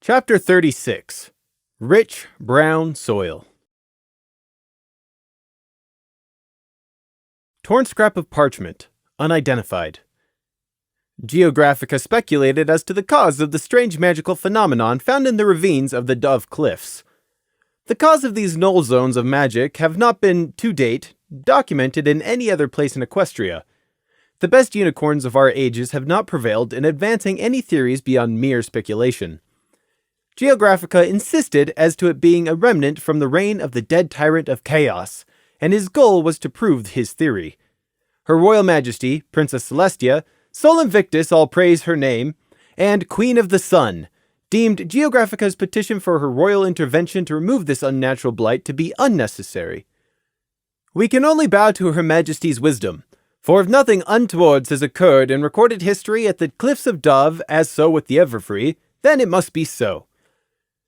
Chapter 36. Rich Brown Soil. Torn scrap of parchment, unidentified. Geographica speculated as to the cause of the strange magical phenomenon found in the ravines of the Dove Cliffs. The cause of these null zones of magic have not been, to date, documented in any other place in Equestria. The best unicorns of our ages have not prevailed in advancing any theories beyond mere speculation. Geographica insisted as to it being a remnant from the reign of the dead tyrant of Chaos, and his goal was to prove his theory. Her Royal Majesty, Princess Celestia, Sol Invictus, all praise her name, and Queen of the Sun, deemed Geographica's petition for her royal intervention to remove this unnatural blight to be unnecessary. We can only bow to Her Majesty's wisdom, for if nothing untoward has occurred in recorded history at the Cliffs of Dove, as so with the Everfree, then it must be so.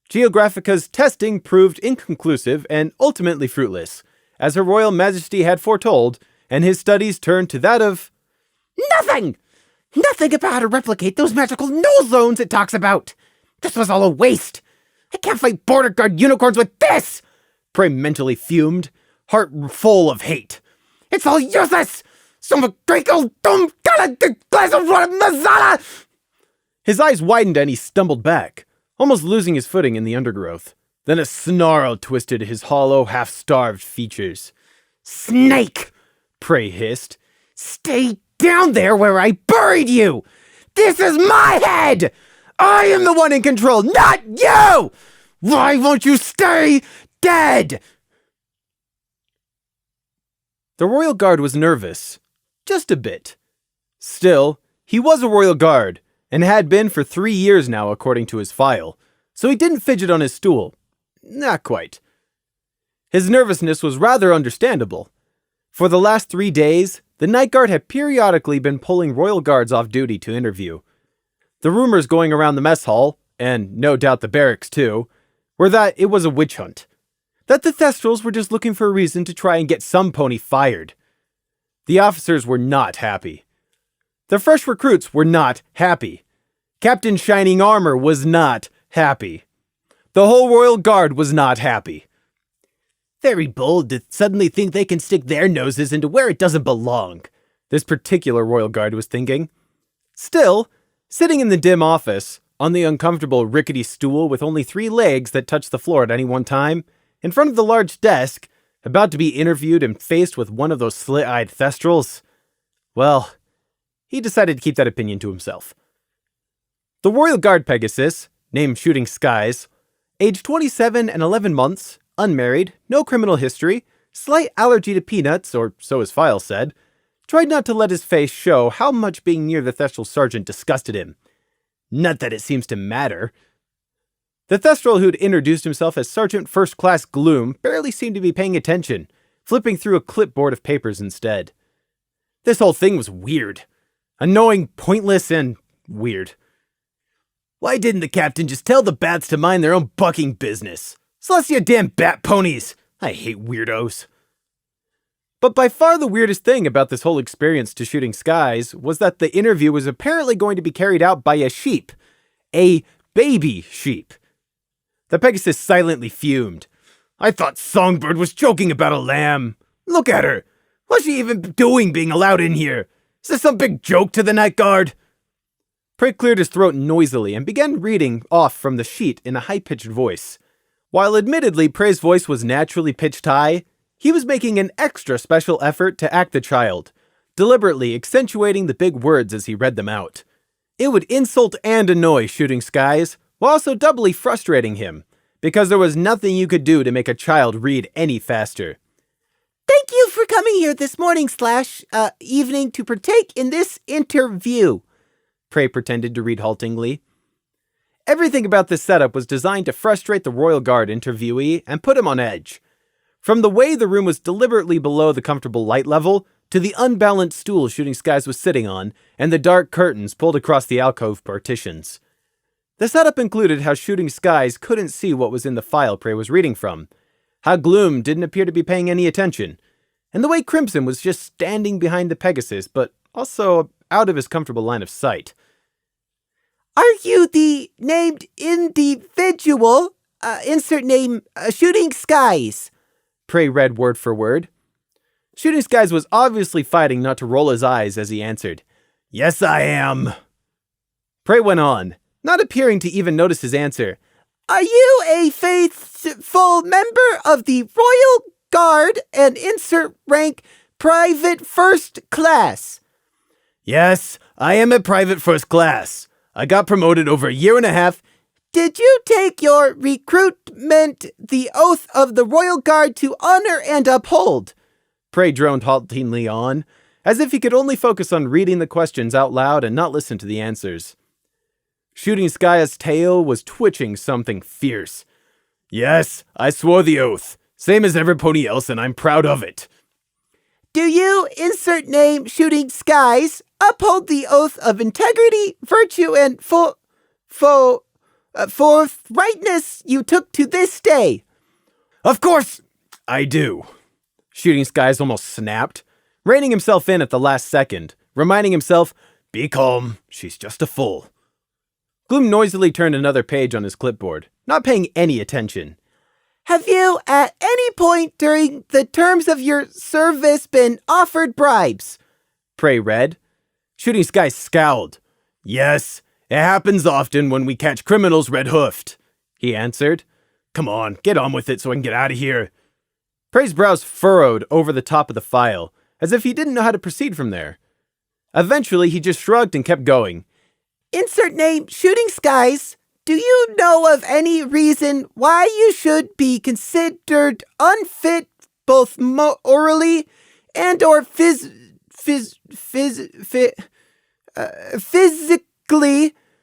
Geographica's testing proved inconclusive and ultimately fruitless, as Her Royal Majesty had foretold, and his studies turned to that of Nothing! Nothing about how to replicate those magical null zones it talks about! This was all a waste! I can't fight border guard unicorns with this! Prey mentally fumed, heart full of hate. It's all useless! Some crinkle dumb gonna glass of masala! His eyes widened and he stumbled back, almost losing his footing in the undergrowth. Then a snarl twisted his hollow, half-starved features. Snake! Prey hissed. Stay down there where I buried you! This is my head! I am the one in control, not you! Why won't you stay dead? The Royal Guard was nervous. Just a bit. Still, he was a Royal Guard, and had been for 3 years now according to his file, so he didn't fidget on his stool. Not quite. His nervousness was rather understandable. For the last 3 days, the Night Guard had periodically been pulling Royal Guards off duty to interview. The rumors going around the mess hall, and no doubt the barracks too, were that it was a witch hunt. That the Thestrals were just looking for a reason to try and get some pony fired. The officers were not happy. The fresh recruits were not happy. Captain Shining Armor was not happy. The whole Royal Guard was not happy. Very bold to suddenly think they can stick their noses into where it doesn't belong, this particular Royal Guard was thinking. Still, sitting in the dim office, on the uncomfortable rickety stool with only 3 legs that touched the floor at any one time, in front of the large desk, about to be interviewed and faced with one of those slit-eyed Thestrals, well, he decided to keep that opinion to himself. The Royal Guard Pegasus, named Shooting Skies, aged 27 and 11 months, unmarried, no criminal history, slight allergy to peanuts, or so his file said, tried not to let his face show how much being near the Thestral Sergeant disgusted him. Not that it seems to matter. The Thestral who'd introduced himself as Sergeant First Class Gloom barely seemed to be paying attention, flipping through a clipboard of papers instead. This whole thing was weird. Annoying, pointless, and weird. Why didn't the captain just tell the bats to mind their own bucking business? Celestia damn bat ponies! I hate weirdos. But by far the weirdest thing about this whole experience to Shooting Skies was that the interview was apparently going to be carried out by a sheep. A baby sheep. The Pegasus silently fumed. I thought Songbird was joking about a lamb. Look at her. What's she even doing being allowed in here? Is this some big joke to the Night Guard? Prey cleared his throat noisily and began reading off from the sheet in a high-pitched voice. While admittedly Prey's voice was naturally pitched high, he was making an extra special effort to act the child, deliberately accentuating the big words as he read them out. It would insult and annoy Shooting Skies, while also doubly frustrating him, because there was nothing you could do to make a child read any faster. Thank you for coming here this morning / evening to partake in this interview, Prey pretended to read haltingly. Everything about this setup was designed to frustrate the Royal Guard interviewee and put him on edge. From the way the room was deliberately below the comfortable light level, to the unbalanced stool Shooting Skies was sitting on, and the dark curtains pulled across the alcove partitions. The setup included how Shooting Skies couldn't see what was in the file Prey was reading from, how Gloom didn't appear to be paying any attention, and the way Crimson was just standing behind the Pegasus, but also out of his comfortable line of sight. Are you the named individual, insert name, Shooting Skies? Prey read word for word. Shooting Skies was obviously fighting not to roll his eyes as he answered, "Yes, I am." Prey went on, not appearing to even notice his answer. Are you a faithful member of the Royal Guard and insert rank Private First Class? Yes, I am a private first class. I got promoted over a year and a half. Did you take your recruitment the oath of the Royal Guard to honor and uphold? Prey droned haltingly on, as if he could only focus on reading the questions out loud and not listen to the answers. Shooting Sky's tail was twitching something fierce. Yes, I swore the oath, same as every pony else, and I'm proud of it. Do you, insert name, Shooting Skies, uphold the oath of integrity, virtue, and forthrightness you took to this day? Of course I do. Shooting Skies almost snapped, reining himself in at the last second, reminding himself, be calm, she's just a fool. Gloom noisily turned another page on his clipboard, not paying any attention. Have you, at any point during the terms of your service, been offered bribes? Prey read. Shooting Skies scowled. Yes, it happens often when we catch criminals red-hoofed, he answered. Come on, get on with it so I can get out of here. Prey's brows furrowed over the top of the file, as if he didn't know how to proceed from there. Eventually, he just shrugged and kept going. Insert name, Shooting Skies. Do you know of any reason why you should be considered unfit both morally and or physically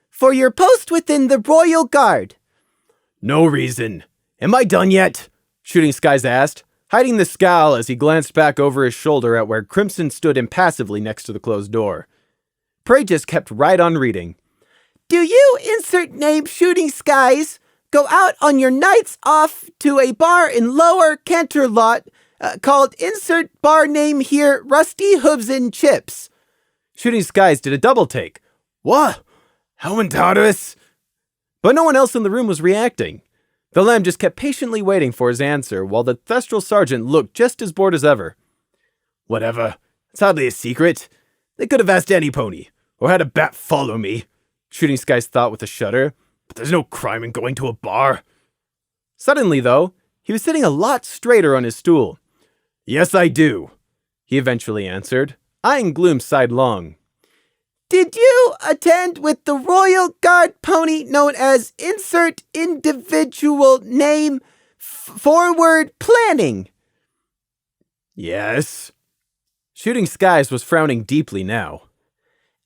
for your post within the Royal Guard? No reason. Am I done yet? Shooting Skies asked, hiding the scowl as he glanced back over his shoulder at where Crimson stood impassively next to the closed door. Prey just kept right on reading. Do you, insert name, Shooting Skies, go out on your nights off to a bar in Lower Canterlot called insert bar name here, Rusty Hooves and Chips? Shooting Skies did a double take. What? How Tartarus? But no one else in the room was reacting. The Lamb just kept patiently waiting for his answer while the Thestral Sergeant looked just as bored as ever. Whatever. It's hardly a secret. They could have asked any pony, or had a bat follow me. Shooting Skies thought with a shudder, but there's no crime in going to a bar. Suddenly, though, he was sitting a lot straighter on his stool. Yes, I do, he eventually answered, eyeing Gloom sidelong. Did you attend with the Royal Guard pony known as insert individual name forward planning? Yes. Shooting Skies was frowning deeply now.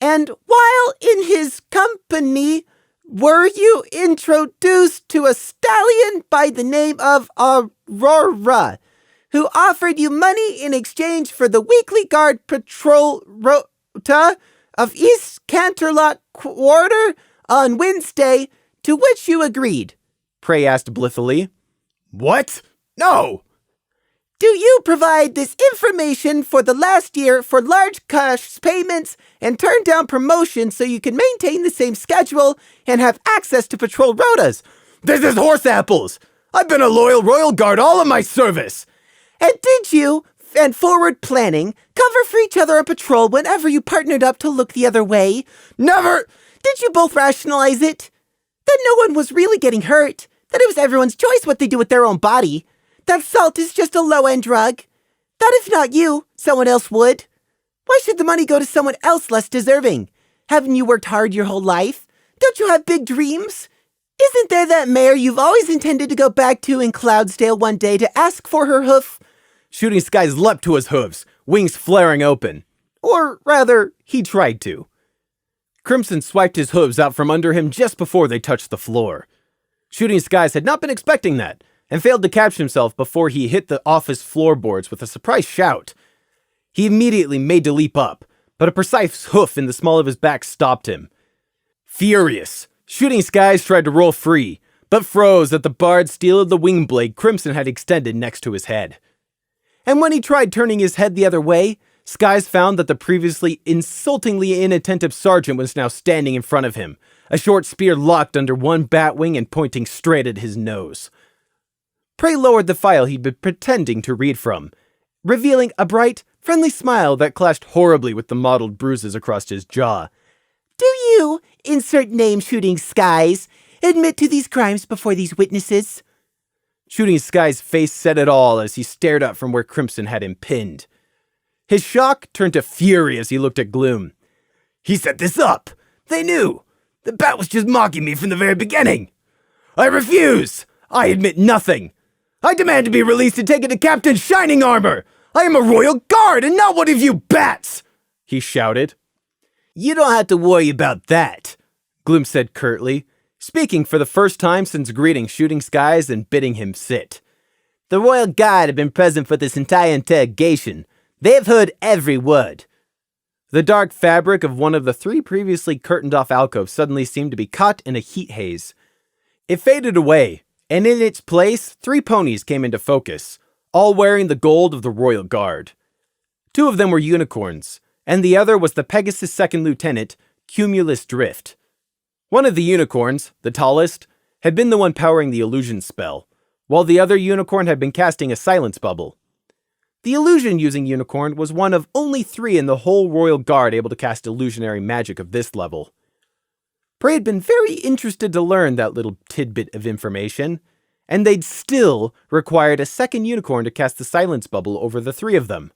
And while in his company, were you introduced to a stallion by the name of Aurora, who offered you money in exchange for the weekly guard patrol rota of East Canterlot Quarter on Wednesday, to which you agreed? Prey asked blithely. What? No! Do you provide this information for the last year for large cash payments and turn down promotions so you can maintain the same schedule and have access to patrol rotas? This is horse apples! I've been a loyal Royal Guard all of my service! And did you, and forward planning, cover for each other on patrol whenever you partnered up to look the other way? Never! Did you both rationalize it? That no one was really getting hurt? That it was everyone's choice what they do with their own body? That salt is just a low-end drug? That if not you, someone else would? Why should the money go to someone else less deserving? Haven't you worked hard your whole life? Don't you have big dreams? Isn't there that mare you've always intended to go back to in Cloudsdale one day to ask for her hoof? Shooting Skies leapt to his hooves, wings flaring open. Or rather, he tried to. Crimson swiped his hooves out from under him just before they touched the floor. Shooting Skies had not been expecting that, and failed to catch himself before he hit the office floorboards with a surprised shout. He immediately made to leap up, but a precise hoof in the small of his back stopped him. Furious, Shooting Skies tried to roll free, but froze at the barred steel of the wing blade Crimson had extended next to his head. And when he tried turning his head the other way, Skies found that the previously insultingly inattentive sergeant was now standing in front of him, a short spear locked under one bat wing and pointing straight at his nose. Prey lowered the file he'd been pretending to read from, revealing a bright, friendly smile that clashed horribly with the mottled bruises across his jaw. Do you, insert name Shooting Skies, admit to these crimes before these witnesses? Shooting Sky's face said it all as he stared up from where Crimson had him pinned. His shock turned to fury as he looked at Gloom. He set this up. They knew. The bat was just mocking me from the very beginning. I refuse. I admit nothing. I demand to be released and taken to Captain Shining Armor. I am a royal guard and not one of you bats, he shouted. You don't have to worry about that, Gloom said curtly, speaking for the first time since greeting Shooting Skies and bidding him sit. The Royal Guard have been present for this entire interrogation. They've heard every word. The dark fabric of one of the 3 previously curtained-off alcoves suddenly seemed to be caught in a heat haze. It faded away, and in its place, 3 ponies came into focus, all wearing the gold of the Royal Guard. 2 of them were unicorns, and the other was the Pegasus 2nd Lieutenant, Cumulus Drift. One of the unicorns, the tallest, had been the one powering the illusion spell, while the other unicorn had been casting a silence bubble. The illusion-using unicorn was one of only 3 in the whole Royal Guard able to cast illusionary magic of this level. Prey had been very interested to learn that little tidbit of information, and they'd still required a second unicorn to cast the silence bubble over the 3 of them.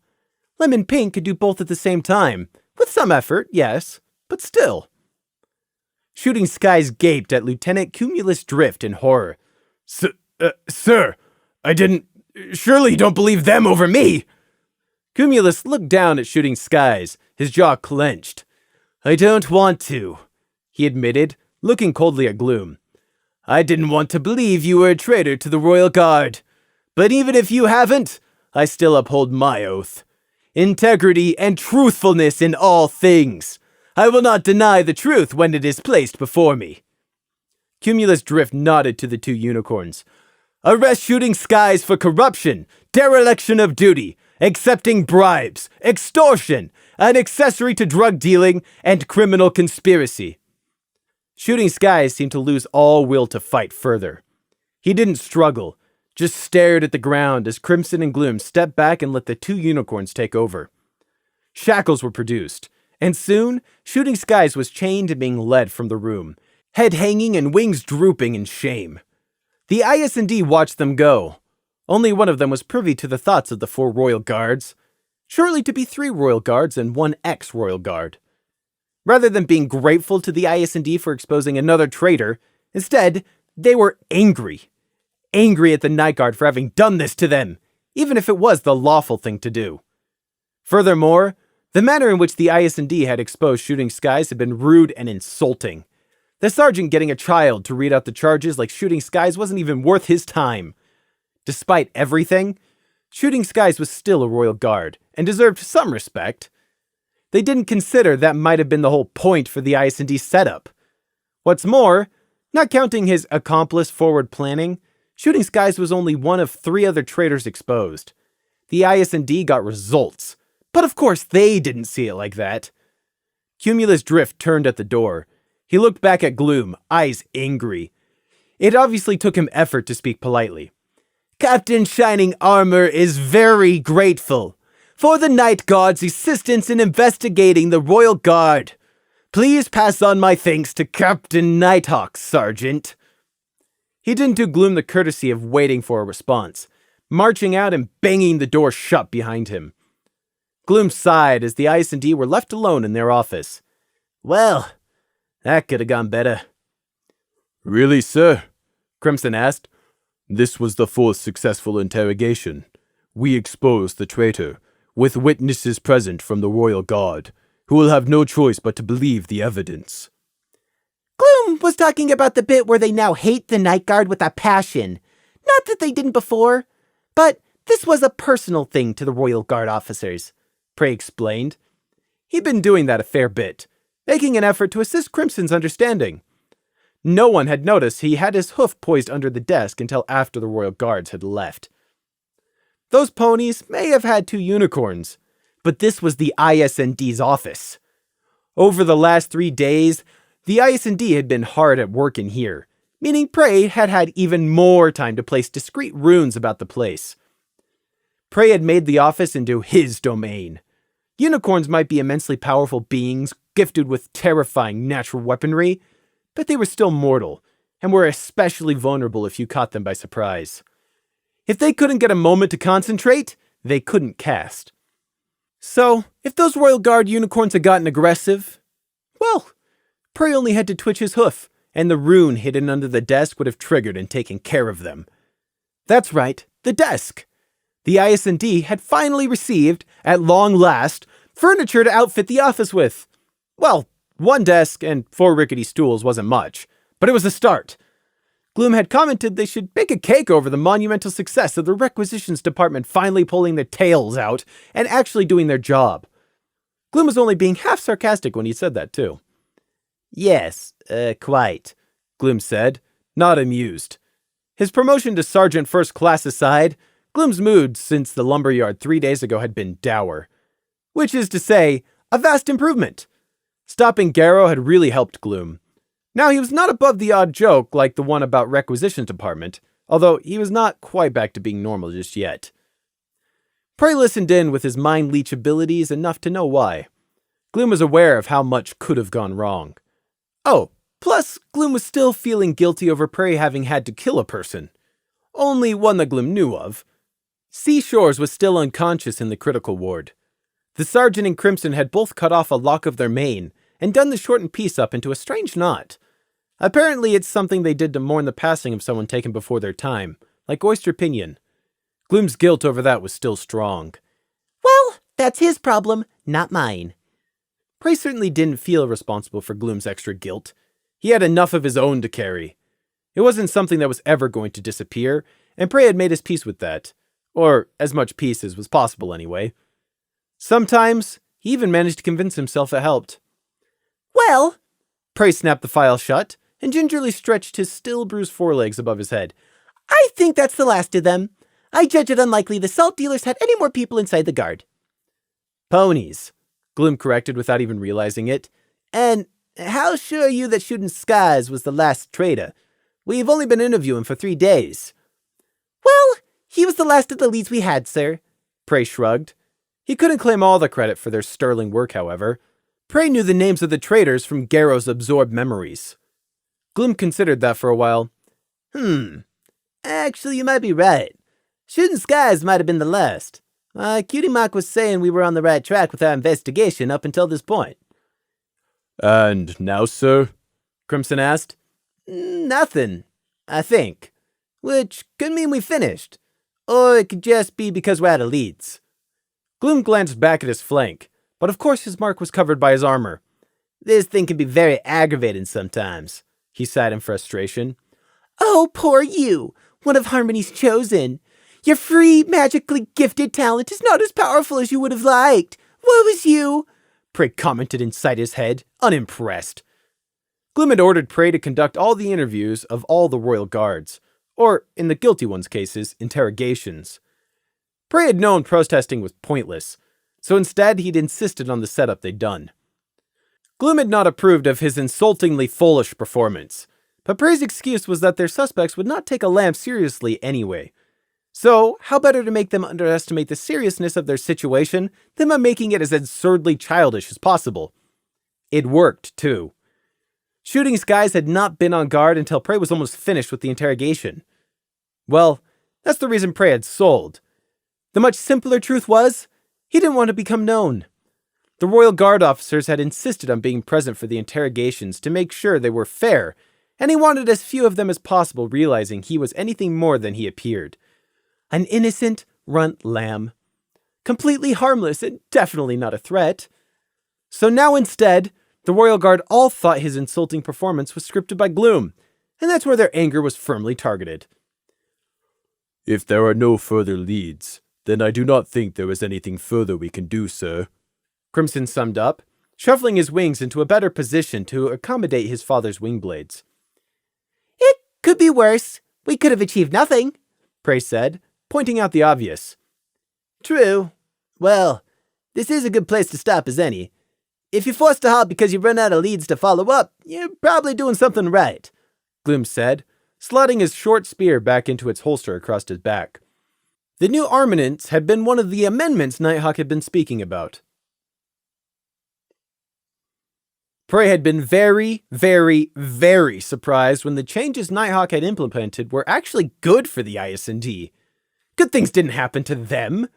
Lemon Pink could do both at the same time, with some effort, yes, but still. Shooting Skies gaped at Lieutenant Cumulus Drift in horror. Sir, I didn't... Surely you don't believe them over me! Cumulus looked down at Shooting Skies, his jaw clenched. I don't want to, he admitted, looking coldly at Gloom. I didn't want to believe you were a traitor to the Royal Guard. But even if you haven't, I still uphold my oath. Integrity and truthfulness in all things. I will not deny the truth when it is placed before me. Cumulus Drift nodded to the 2 unicorns. Arrest Shooting Skies for corruption, dereliction of duty, accepting bribes, extortion, an accessory to drug dealing, and criminal conspiracy. Shooting Skies seemed to lose all will to fight further. He didn't struggle, just stared at the ground as Crimson and Gloom stepped back and let the 2 unicorns take over. Shackles were produced, and soon, Shooting Skies was chained and being led from the room, head hanging and wings drooping in shame. The IS&D watched them go. Only one of them was privy to the thoughts of the 4 Royal Guards, shortly to be 3 Royal Guards and 1 ex-Royal Guard. Rather than being grateful to the IS&D for exposing another traitor, instead, they were angry. Angry at the Night Guard for having done this to them, even if it was the lawful thing to do. Furthermore, the manner in which the IS&D had exposed Shooting Skies had been rude and insulting. The sergeant getting a child to read out the charges like Shooting Skies wasn't even worth his time. Despite everything, Shooting Skies was still a Royal Guard and deserved some respect. They didn't consider that might have been the whole point for the IS&D setup. What's more, not counting his accomplice forward planning, Shooting Skies was only one of 3 other traitors exposed. The IS&D got results, but of course they didn't see it like that. Cumulus Drift turned at the door. He looked back at Gloom, eyes angry. It obviously took him effort to speak politely. Captain Shining Armor is very grateful for the Night Guard's assistance in investigating the Royal Guard. Please pass on my thanks to Captain Nighthawk, Sergeant. He didn't do Gloom the courtesy of waiting for a response, marching out and banging the door shut behind him. Gloom sighed as the IS&D were left alone in their office. Well, that could have gone better. Really, sir? Crimson asked. This was the 4th successful interrogation. We exposed the traitor, with witnesses present from the Royal Guard, who will have no choice but to believe the evidence. Gloom was talking about the bit where they now hate the Night Guard with a passion. Not that they didn't before, but this was a personal thing to the Royal Guard officers, Prey explained. He'd been doing that a fair bit, making an effort to assist Crimson's understanding. No one had noticed he had his hoof poised under the desk until after the Royal Guards had left. Those ponies may have had 2 unicorns, but this was the IS&D's office. Over the last 3 days, The IS&D had been hard at work in here, meaning Prey had had even more time to place discreet runes about the place. Prey had made the office into his domain. Unicorns might be immensely powerful beings, gifted with terrifying natural weaponry, but they were still mortal, and were especially vulnerable if you caught them by surprise. If they couldn't get a moment to concentrate, they couldn't cast. So, if those Royal Guard unicorns had gotten aggressive, well, Prey only had to twitch his hoof, and the rune hidden under the desk would have triggered and taken care of them. That's right, the desk. The IS&D had finally received, at long last, furniture to outfit the office with. Well, one desk and 4 rickety stools wasn't much, but it was a start. Gloom had commented they should bake a cake over the monumental success of the requisitions department finally pulling their tails out and actually doing their job. Gloom was only being half sarcastic when he said that, too. Yes, quite, Gloom said, not amused. His promotion to Sergeant First Class aside, Gloom's mood since the lumberyard 3 days ago had been dour. Which is to say, a vast improvement. Stopping Garrow had really helped Gloom. Now he was not above the odd joke like the one about requisitions department, although he was not quite back to being normal just yet. Prey listened in with his mind leech abilities enough to know why. Gloom was aware of how much could have gone wrong. Oh, plus Gloom was still feeling guilty over Prey having had to kill a person. Only one that Gloom knew of. Seashores was still unconscious in the critical ward. The sergeant and Crimson had both cut off a lock of their mane and done the shortened piece up into a strange knot. Apparently it's something they did to mourn the passing of someone taken before their time, like Oyster Pinion. Gloom's guilt over that was still strong. Well, that's his problem, not mine. Prey certainly didn't feel responsible for Gloom's extra guilt. He had enough of his own to carry. It wasn't something that was ever going to disappear, and Prey had made his peace with that. Or as much peace as was possible anyway. Sometimes, he even managed to convince himself it helped. Well, Prey snapped the file shut and gingerly stretched his still bruised forelegs above his head. I think that's the last of them. I judge it unlikely the salt dealers had any more people inside the guard. Ponies, Gloom corrected without even realizing it. And how sure are you that Shooting Skies was the last traitor? We've only been interviewing for 3 days. Well, he was the last of the leads we had, sir. Prey shrugged. He couldn't claim all the credit for their sterling work, however. Prey knew the names of the traitors from Garrow's absorbed memories. Gloom considered that for a while. Actually, you might be right. Shooting Skies might have been the last. Cutie Mark was saying we were on the right track with our investigation up until this point. And now, sir? Crimson asked. Nothing, I think. Which could mean we finished. Or it could just be because we're out of leads. Gloom glanced back at his flank, but of course his mark was covered by his armor. This thing can be very aggravating sometimes, he sighed in frustration. Oh, poor you, one of Harmony's chosen. Your free, magically gifted talent is not as powerful as you would have liked. Woe is you, Prey commented inside his head, unimpressed. Gloom had ordered Prey to conduct all the interviews of all the royal guards, or, in the guilty ones' cases, interrogations. Prey had known protesting was pointless, so instead he'd insisted on the setup they'd done. Gloom had not approved of his insultingly foolish performance, but Prey's excuse was that their suspects would not take a lamp seriously anyway. So, how better to make them underestimate the seriousness of their situation than by making it as absurdly childish as possible? It worked, too. Shooting Skies had not been on guard until Prey was almost finished with the interrogation. Well, that's the reason Prey had sold. The much simpler truth was, he didn't want to become known. The Royal Guard officers had insisted on being present for the interrogations to make sure they were fair, and he wanted as few of them as possible realizing he was anything more than he appeared. An innocent runt lamb. Completely harmless and definitely not a threat. So now instead, the Royal Guard all thought his insulting performance was scripted by Gloom, and that's where their anger was firmly targeted. If there are no further leads, then I do not think there is anything further we can do, sir, Crimson summed up, shuffling his wings into a better position to accommodate his father's wing blades. It could be worse. We could have achieved nothing, Prey said, pointing out the obvious. True. Well, this is a good place to stop as any. if you're forced to halt because you run out of leads to follow up, you're probably doing something right, Gloom said, slotting his short spear back into its holster across his back. The new armaments had been one of the amendments Nighthawk had been speaking about. Prey had been very, very, very surprised when the changes Nighthawk had implemented were actually good for the IS&D. Good things didn't happen to them.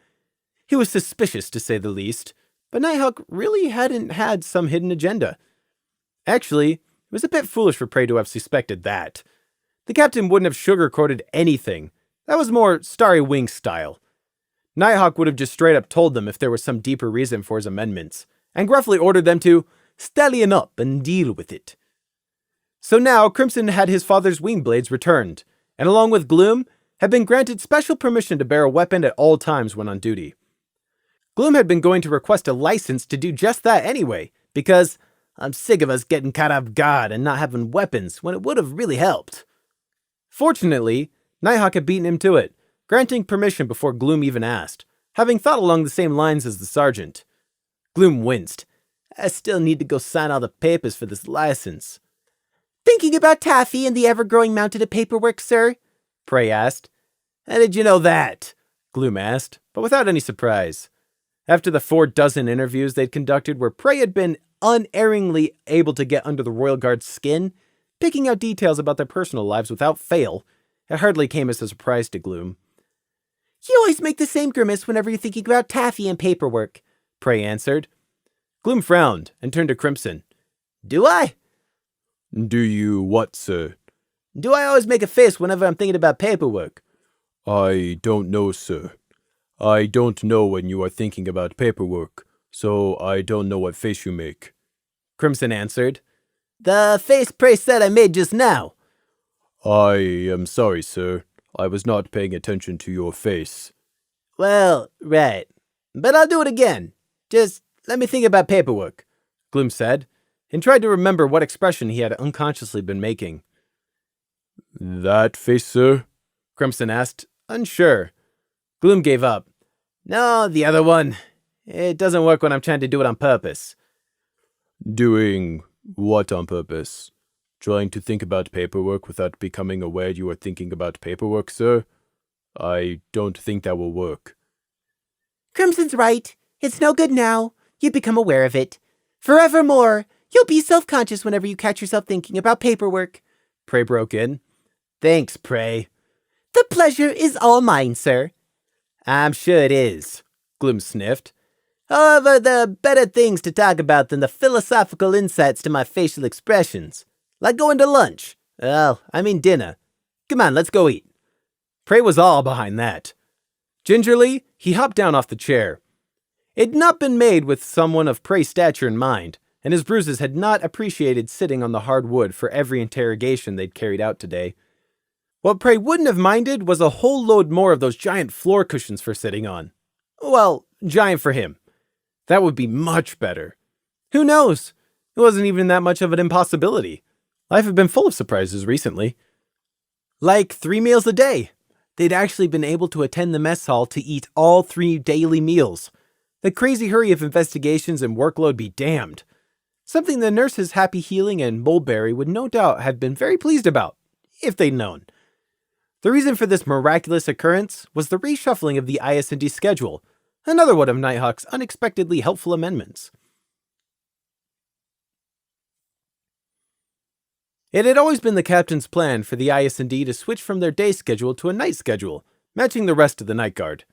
He was suspicious, to say the least, but Nighthawk really hadn't had some hidden agenda. Actually, it was a bit foolish for Prey to have suspected that. The captain wouldn't have sugar-coated anything. That was more Starry Wing style. Nighthawk would have just straight up told them if there was some deeper reason for his amendments, and gruffly ordered them to stallion up and deal with it. So now Crimson had his father's wing blades returned, and along with Gloom, had been granted special permission to bear a weapon at all times when on duty. Gloom had been going to request a license to do just that anyway, because I'm sick of us getting caught off guard and not having weapons when it would have really helped. Fortunately, Nighthawk had beaten him to it, granting permission before Gloom even asked, having thought along the same lines as the sergeant. Gloom winced. I still need to go sign all the papers for this license. Thinking about Taffy and the ever-growing mountain of paperwork, sir? Prey asked. How did you know that? Gloom asked, but without any surprise. After the 4 dozen interviews they'd conducted where Prey had been unerringly able to get under the Royal Guard's skin, picking out details about their personal lives without fail, it hardly came as a surprise to Gloom. You always make the same grimace whenever you're thinking about Taffy and paperwork, Prey answered. Gloom frowned and turned to Crimson. Do I? Do you what, sir? Do I always make a face whenever I'm thinking about paperwork? I don't know, sir. I don't know when you are thinking about paperwork, so I don't know what face you make. Crimson answered. The face Prey said I made just now. I am sorry, sir. I was not paying attention to your face. Well, right. But I'll do it again. Just let me think about paperwork, Gloom said, and tried to remember what expression he had unconsciously been making. That face, sir? Crimson asked, unsure. Gloom gave up. No, the other one. It doesn't work when I'm trying to do it on purpose. Doing what on purpose? Trying to think about paperwork without becoming aware you are thinking about paperwork, sir? I don't think that will work. Crimson's right. It's no good now. You become aware of it. Forevermore, you'll be self-conscious whenever you catch yourself thinking about paperwork. Prey broke in. Thanks, Prey. The pleasure is all mine, sir. I'm sure it is, Gloom sniffed. However, there are better things to talk about than the philosophical insights to my facial expressions. Like going to lunch. Well, I mean dinner. Come on, let's go eat. Prey was all behind that. Gingerly, he hopped down off the chair. It had not been made with someone of Prey's stature in mind, and his bruises had not appreciated sitting on the hard wood for every interrogation they'd carried out today. What Prey wouldn't have minded was a whole load more of those giant floor cushions for sitting on. Well, giant for him. That would be much better. Who knows? It wasn't even that much of an impossibility. Life had been full of surprises recently. Like 3 meals a day. They'd actually been able to attend the mess hall to eat all 3 daily meals. The crazy hurry of investigations and workload be damned. Something the nurses Happy Healing and Mulberry would no doubt have been very pleased about, if they'd known. The reason for this miraculous occurrence was the reshuffling of the IS&D schedule, another one of Nighthawk's unexpectedly helpful amendments. It had always been the captain's plan for the IS&D to switch from their day schedule to a night schedule, matching the rest of the Night Guard.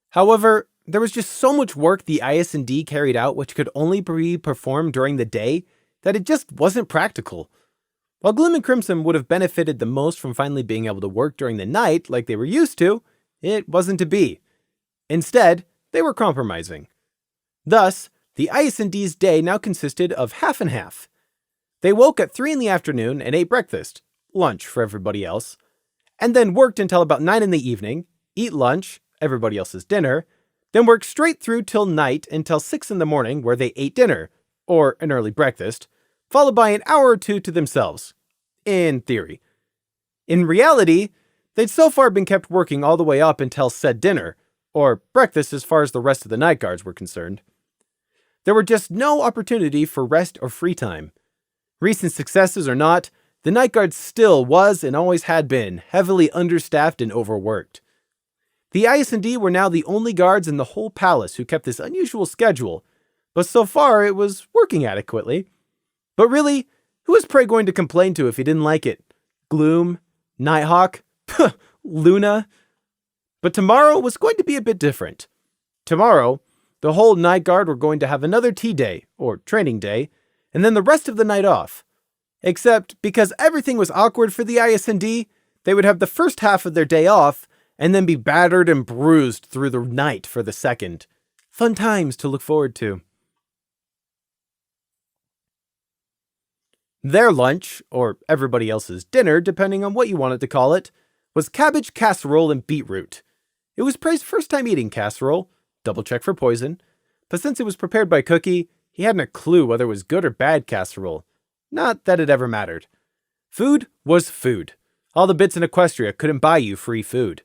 However, there was just so much work the IS&D carried out which could only be performed during the day that it just wasn't practical. While Gloom and Crimson would have benefited the most from finally being able to work during the night like they were used to, it wasn't to be. Instead, they were compromising. Thus, the IS&D's day now consisted of half and half. They woke at 3 in the afternoon and ate breakfast, lunch for everybody else, and then worked until about 9 in the evening, eat lunch, everybody else's dinner, then worked straight through till night until 6 in the morning where they ate dinner, or an early breakfast, followed by an hour or 2 to themselves. In theory. In reality, they'd so far been kept working all the way up until said dinner, or breakfast as far as the rest of the night guards were concerned. There were just no opportunity for rest or free time. Recent successes or not, the Night Guard still was and always had been heavily understaffed and overworked. The IS&D were now the only guards in the whole palace who kept this unusual schedule, but so far it was working adequately. But really, who was Prey going to complain to if he didn't like it? Gloom? Nighthawk? Luna? But tomorrow was going to be a bit different. Tomorrow, the whole Night Guard were going to have another tea day, or training day, and then the rest of the night off. Except because everything was awkward for the IS&D, they would have the first half of their day off, and then be battered and bruised through the night for the second. Fun times to look forward to. Their lunch, or everybody else's dinner, depending on what you wanted to call it, was cabbage casserole and beetroot. It was Prey's first time eating casserole, double check for poison, but since it was prepared by Cookie, he hadn't a clue whether it was good or bad casserole. Not that it ever mattered. Food was food. All the bits in Equestria couldn't buy you free food.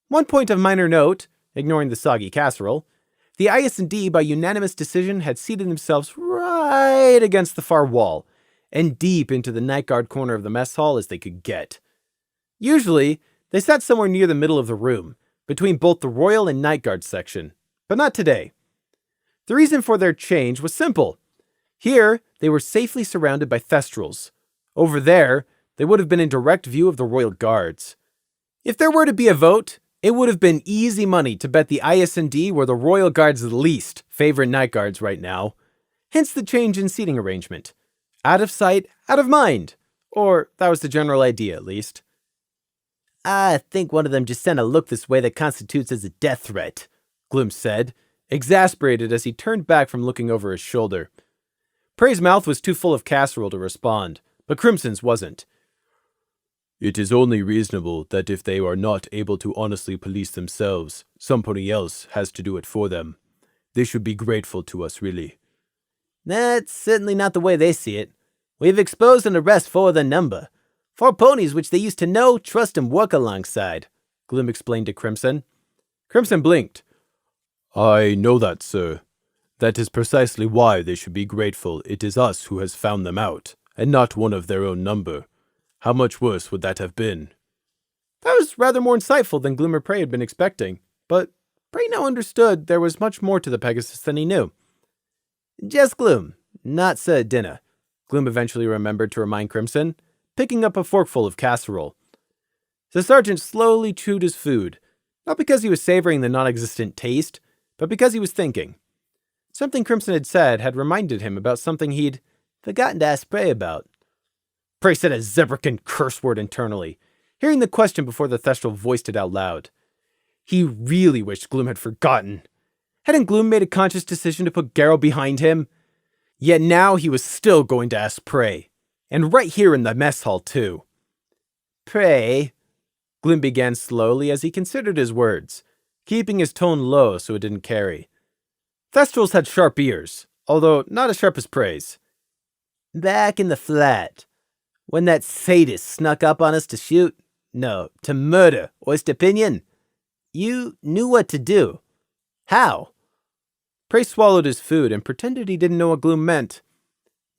One point of minor note, ignoring the soggy casserole, the IS&D by unanimous decision had seated themselves right against the far wall, and deep into the Night Guard corner of the mess hall as they could get. Usually, they sat somewhere near the middle of the room, between both the Royal and Night Guard section, but not today. The reason for their change was simple. Here, they were safely surrounded by Thestrals. Over there, they would have been in direct view of the Royal Guards. If there were to be a vote, it would have been easy money to bet the IS&D were the Royal Guards' least favorite Night Guards right now. Hence the change in seating arrangement. Out of sight, out of mind. Or that was the general idea, at least. I think one of them just sent a look this way that constitutes as a death threat, Gloom said, exasperated as he turned back from looking over his shoulder. Prey's mouth was too full of casserole to respond, but Crimson's wasn't. It is only reasonable that if they are not able to honestly police themselves, somebody else has to do it for them. They should be grateful to us, really. That's certainly not the way they see it. We've exposed and arrested 4 of their number. 4 ponies which they used to know, trust, and work alongside, Gloom explained to Crimson. Crimson blinked. I know that, sir. That is precisely why they should be grateful it is us who has found them out, and not one of their own number. How much worse would that have been? That was rather more insightful than Gloom or Prey had been expecting, but Prey now understood there was much more to the Pegasus than he knew. Just Gloom, not Sir Dinner, Gloom eventually remembered to remind Crimson, picking up a forkful of casserole. The sergeant slowly chewed his food, not because he was savoring the non-existent taste, but because he was thinking. Something Crimson had said had reminded him about something he'd forgotten to ask Prey about. Prey said a Zebrakin curse word internally, hearing the question before the Thestral voiced it out loud. He really wished Gloom had forgotten. Hadn't Gloom made a conscious decision to put Garrow behind him? Yet now he was still going to ask Prey. And right here in the mess hall, too. Prey, Gloom began slowly as he considered his words, keeping his tone low so it didn't carry. Thestrals had sharp ears, although not as sharp as Prey's. Back in the flat, when that sadist snuck up on us to shoot, no, to murder Oyster Pinion, you knew what to do. How? Prey swallowed his food and pretended he didn't know what Gloom meant.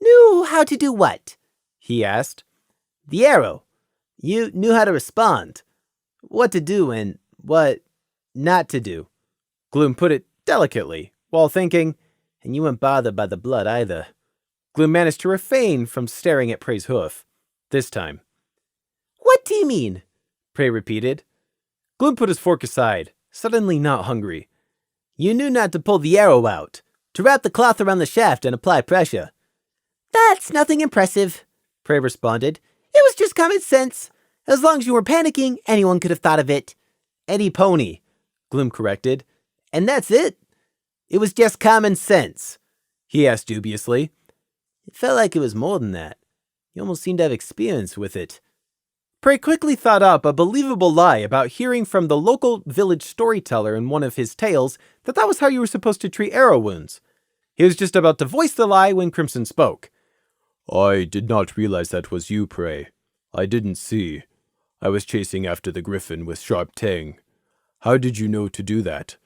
Knew how to do what? He asked. The arrow. You knew how to respond. What to do and what not to do. Gloom put it delicately, while thinking, and you weren't bothered by the blood either. Gloom managed to refrain from staring at Prey's hoof. This time. What do you mean? Prey repeated. Gloom put his fork aside, suddenly not hungry. You knew not to pull the arrow out, to wrap the cloth around the shaft and apply pressure. That's nothing impressive, Prey responded. It was just common sense. As long as you were panicking, anyone could have thought of it. Any pony, Gloom corrected. And that's it. It was just common sense, he asked dubiously. It felt like it was more than that. You almost seemed to have experience with it. Prey quickly thought up a believable lie about hearing from the local village storyteller in one of his tales that was how you were supposed to treat arrow wounds. He was just about to voice the lie when Crimson spoke. I did not realize that was you, Prey. I didn't see. I was chasing after the griffin with Sharp Tang. How did you know to do that?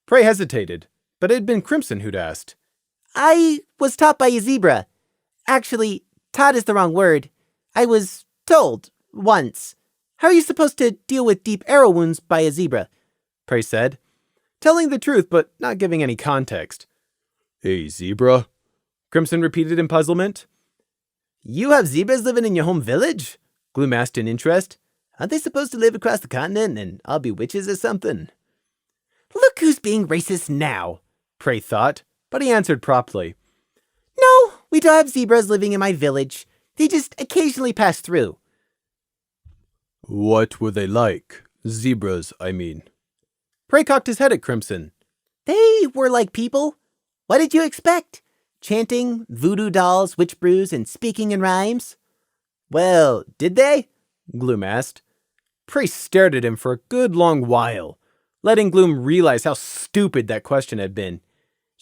Prey hesitated, but it had been Crimson who'd asked. I was taught by a zebra. Actually, taught is the wrong word. I was told once. How are you supposed to deal with deep arrow wounds by a zebra? Prey said, telling the truth but not giving any context. A zebra? Crimson repeated in puzzlement. You have zebras living in your home village? Gloom asked in interest. Aren't they supposed to live across the continent and all be witches or something? Look who's being racist now, Prey thought, but he answered promptly. No, we don't have zebras living in my village. They just occasionally pass through. What were they like? Zebras, I mean. Prey cocked his head at Crimson. They were like people. What did you expect? Chanting, voodoo dolls, witch brews, and speaking in rhymes? Well, did they? Gloom asked. Prey stared at him for a good long while, letting Gloom realize how stupid that question had been.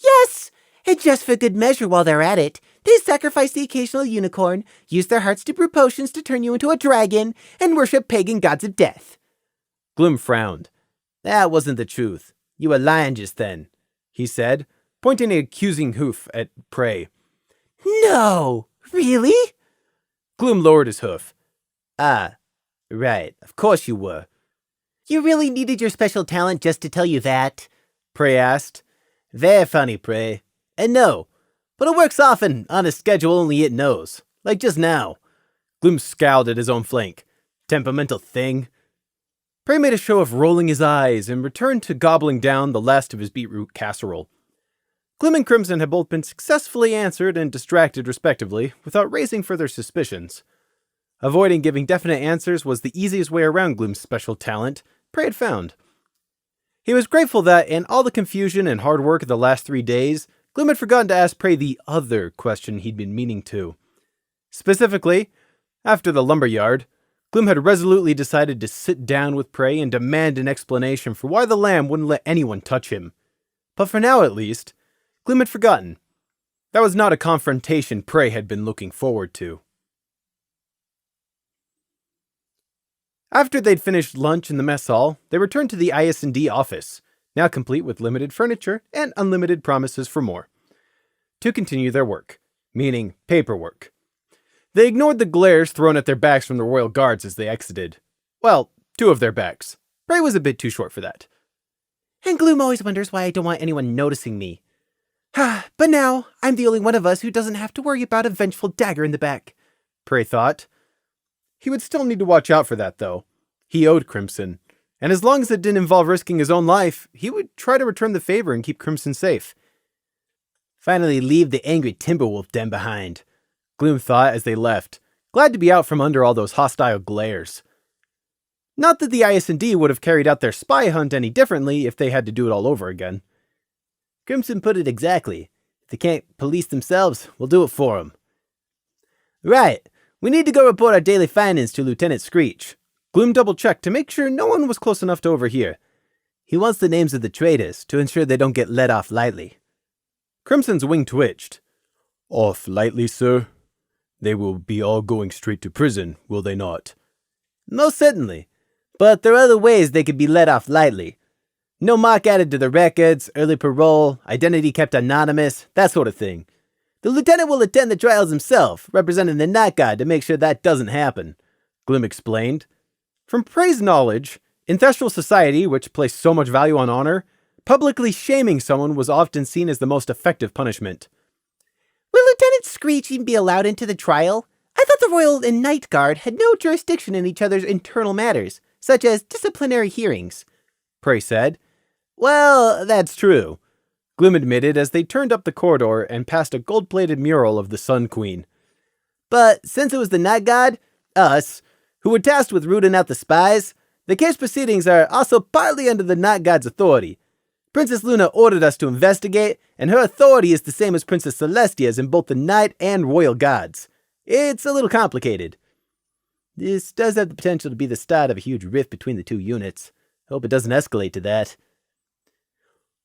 Yes, and just for good measure while they're at it, they sacrifice the occasional unicorn, use their hearts to brew potions to turn you into a dragon, and worship pagan gods of death. Gloom frowned. That wasn't the truth. You were lying just then, he said, pointing an accusing hoof at Prey. No, really? Gloom lowered his hoof. Ah, right, of course you were. You really needed your special talent just to tell you that? Prey asked. Very funny, Prey. And no, but it works often on a schedule only it knows. Like just now. Gloom scowled at his own flank. Temperamental thing. Prey made a show of rolling his eyes and returned to gobbling down the last of his beetroot casserole. Gloom and Crimson had both been successfully answered and distracted respectively, without raising further suspicions. Avoiding giving definite answers was the easiest way around Gloom's special talent, Prey had found. He was grateful that, in all the confusion and hard work of the last 3 days, Gloom had forgotten to ask Prey the other question he'd been meaning to. Specifically, after the lumberyard, Gloom had resolutely decided to sit down with Prey and demand an explanation for why the lamb wouldn't let anyone touch him. But for now, at least, Gloom had forgotten. That was not a confrontation Prey had been looking forward to. After they'd finished lunch in the mess hall, they returned to the IS&D office, now complete with limited furniture and unlimited promises for more, to continue their work, meaning paperwork. They ignored the glares thrown at their backs from the royal guards as they exited. Well, 2 of their backs. Prey was a bit too short for that. And Gloom always wonders why I don't want anyone noticing me. But now, I'm the only one of us who doesn't have to worry about a vengeful dagger in the back. Prey thought. He would still need to watch out for that, though. He owed Crimson, and as long as it didn't involve risking his own life, he would try to return the favor and keep Crimson safe. Finally leave the angry Timberwolf den behind, Gloom thought as they left, glad to be out from under all those hostile glares. Not that the IS&D would have carried out their spy hunt any differently if they had to do it all over again. Crimson put it exactly. If they can't police themselves, we'll do it for them. Right. We need to go report our daily findings to Lieutenant Screech. Gloom double-checked to make sure no one was close enough to overhear. He wants the names of the traitors to ensure they don't get let off lightly. Crimson's wing twitched. Off lightly, sir? They will be all going straight to prison, will they not? Most certainly. But there are other ways they could be let off lightly. No mark added to the records, early parole, identity kept anonymous, that sort of thing. The lieutenant will attend the trials himself, representing the Night Guard to make sure that doesn't happen, Gloom explained. From Prey's knowledge, in Thestral society, which placed so much value on honor, publicly shaming someone was often seen as the most effective punishment. Will Lieutenant Screech even be allowed into the trial? I thought the Royal and Night Guard had no jurisdiction in each other's internal matters, such as disciplinary hearings, Prey said. Well, that's true, Gloom admitted as they turned up the corridor and passed a gold-plated mural of the Sun Queen. But since it was the Night Guard, us, who were tasked with rooting out the spies, the case proceedings are also partly under the Night Guard's authority. Princess Luna ordered us to investigate, and her authority is the same as Princess Celestia's in both the Night and Royal Guards. It's a little complicated. This does have the potential to be the start of a huge rift between the 2 units. Hope it doesn't escalate to that.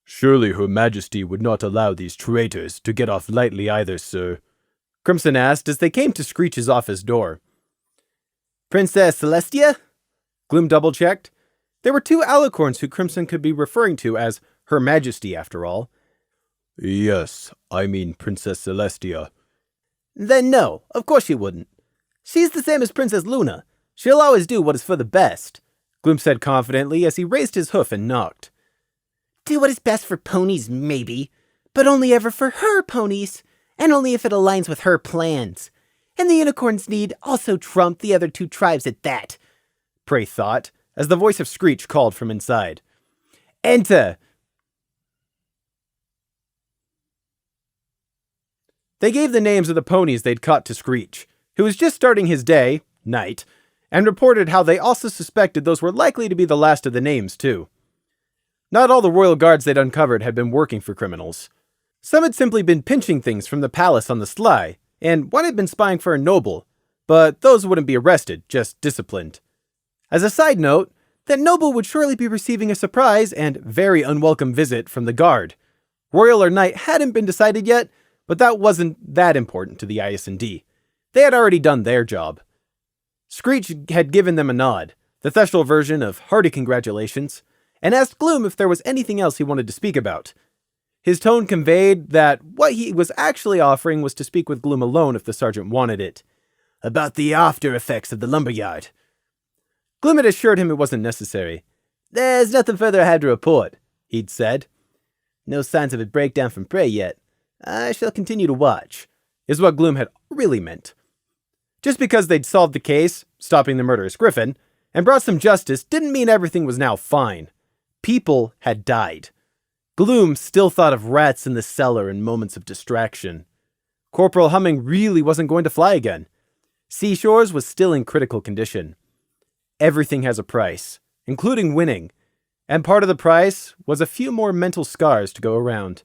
Surely Her Majesty would not allow these traitors to get off lightly either, sir, Crimson asked as they came to Screech's office door. Princess Celestia? Gloom double-checked. There were 2 alicorns who Crimson could be referring to as Her Majesty, after all. Yes, I mean Princess Celestia. Then no, of course she wouldn't. She's the same as Princess Luna. She'll always do what is for the best, Gloom said confidently as he raised his hoof and knocked. Do what is best for ponies, maybe, but only ever for her ponies, and only if it aligns with her plans. And the unicorn's need also trump the other two tribes at that, Prey thought, as the voice of Screech called from inside. Enter! They gave the names of the ponies they'd caught to Screech, who was just starting his day, night, and reported how they also suspected those were likely to be the last of the names, too. Not all the royal guards they'd uncovered had been working for criminals. Some had simply been pinching things from the palace on the sly, and one had been spying for a noble, but those wouldn't be arrested, just disciplined. As a side note, that noble would surely be receiving a surprise and very unwelcome visit from the guard. Royal or knight hadn't been decided yet, but that wasn't that important to the IS&D. They had already done their job. Screech had given them a nod, the Thestral version of hearty congratulations, and asked Gloom if there was anything else he wanted to speak about. His tone conveyed that what he was actually offering was to speak with Gloom alone if the sergeant wanted it. About the after effects of the lumberyard. Gloom had assured him it wasn't necessary. There's nothing further I had to report, he'd said. No signs of a breakdown from Prey yet. I shall continue to watch, is what Gloom had really meant. Just because they'd solved the case, stopping the murderous Griffin, and brought some justice didn't mean everything was now fine. People had died. Gloom still thought of rats in the cellar in moments of distraction. Corporal Humming really wasn't going to fly again. Seashores was still in critical condition. Everything has a price, including winning, and part of the price was a few more mental scars to go around.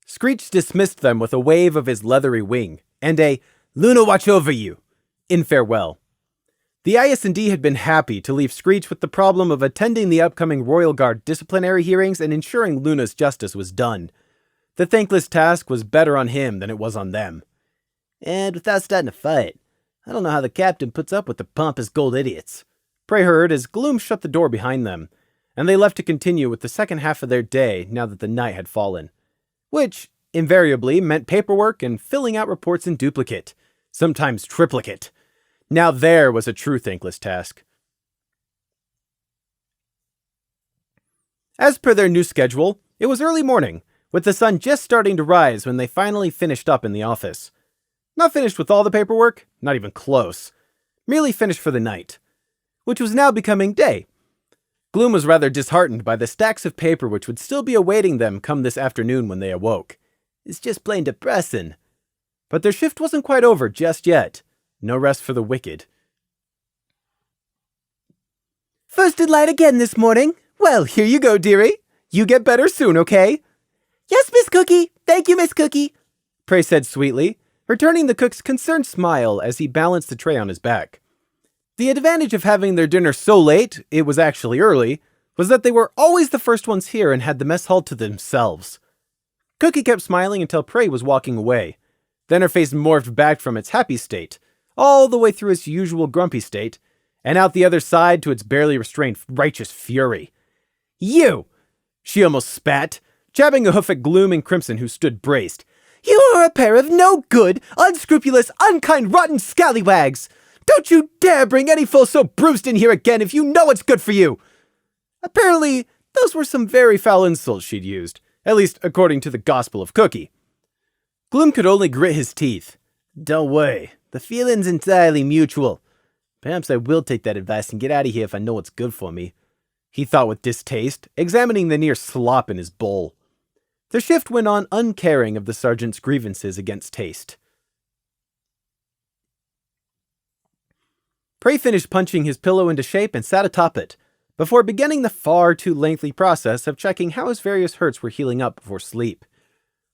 Screech dismissed them with a wave of his leathery wing and a "Luna watch over you" in farewell. The IS&D had been happy to leave Screech with the problem of attending the upcoming Royal Guard disciplinary hearings and ensuring Luna's justice was done. The thankless task was better on him than it was on them. And without starting a fight, I don't know how the captain puts up with the pompous gold idiots, Prey heard as Gloom shut the door behind them, and they left to continue with the second half of their day now that the night had fallen. Which, invariably, meant paperwork and filling out reports in duplicate, sometimes triplicate. Now there was a true thankless task. As per their new schedule, it was early morning, with the sun just starting to rise when they finally finished up in the office. Not finished with all the paperwork, not even close. Merely finished for the night, which was now becoming day. Gloom was rather disheartened by the stacks of paper which would still be awaiting them come this afternoon when they awoke. It's just plain depressing. But their shift wasn't quite over just yet. No rest for the wicked. First in line again this morning. Well, here you go, dearie. You get better soon, okay? Yes, Miss Cookie. Thank you, Miss Cookie, Prey said sweetly, returning the cook's concerned smile as he balanced the tray on his back. The advantage of having their dinner so late, it was actually early, was that they were always the first ones here and had the mess hall to themselves. Cookie kept smiling until Prey was walking away. Then her face morphed back from its happy state, all the way through its usual grumpy state, and out the other side to its barely restrained righteous fury. You! She almost spat, jabbing a hoof at Gloom and Crimson, who stood braced. You are a pair of no good, unscrupulous, unkind, rotten scallywags! Don't you dare bring any fool so bruised in here again if you know what's good for you! Apparently, those were some very foul insults she'd used, at least according to the Gospel of Cookie. Gloom could only grit his teeth. Don't worry, the feeling's entirely mutual. Perhaps I will take that advice and get out of here if I know what's good for me, he thought with distaste, examining the near slop in his bowl. The shift went on uncaring of the sergeant's grievances against taste. Prey finished punching his pillow into shape and sat atop it, before beginning the far too lengthy process of checking how his various hurts were healing up before sleep.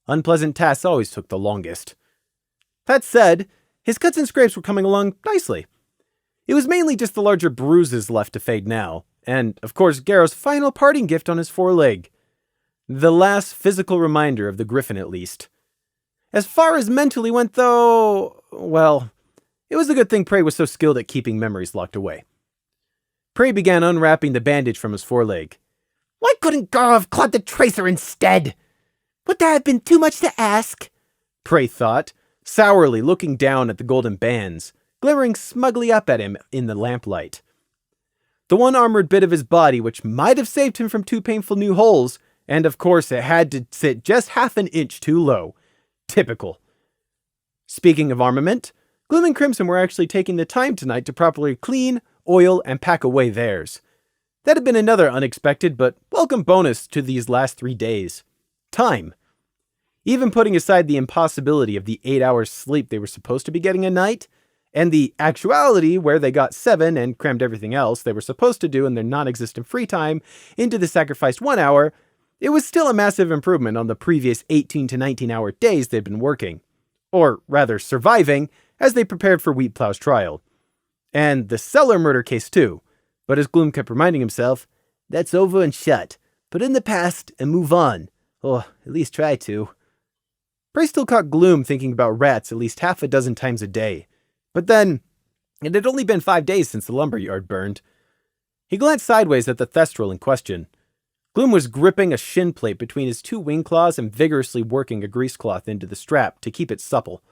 Unpleasant tasks always took the longest. That said, his cuts and scrapes were coming along nicely. It was mainly just the larger bruises left to fade now, and, of course, Garrow's final parting gift on his foreleg. The last physical reminder of the Griffin, at least. As far as mentally went, though, well, it was a good thing Prey was so skilled at keeping memories locked away. Prey began unwrapping the bandage from his foreleg. Why couldn't Garrow have caught the tracer instead? Would that have been too much to ask? Prey thought, sourly looking down at the golden bands, glimmering smugly up at him in the lamplight. The one armored bit of his body which might have saved him from two painful new holes, and of course it had to sit just half an inch too low. Typical. Speaking of armament, Gloom and Crimson were actually taking the time tonight to properly clean, oil, and pack away theirs. That had been another unexpected but welcome bonus to these last 3 days. Time. Even putting aside the impossibility of the 8 hours sleep they were supposed to be getting a night, and the actuality where they got 7 and crammed everything else they were supposed to do in their non-existent free time into the sacrificed 1 hour, it was still a massive improvement on the previous 18 to 19 hour days they'd been working. Or rather surviving, as they prepared for Wheatplow's trial. And the cellar murder case too. But as Gloom kept reminding himself, that's over and shut. Put in the past and move on. Or at least try to. Prey still caught Gloom thinking about rats at least half a dozen times a day. But then, it had only been 5 days since the lumberyard burned. He glanced sideways at the Thestral in question. Gloom was gripping a shin plate between his 2 wing claws and vigorously working a grease cloth into the strap to keep it supple.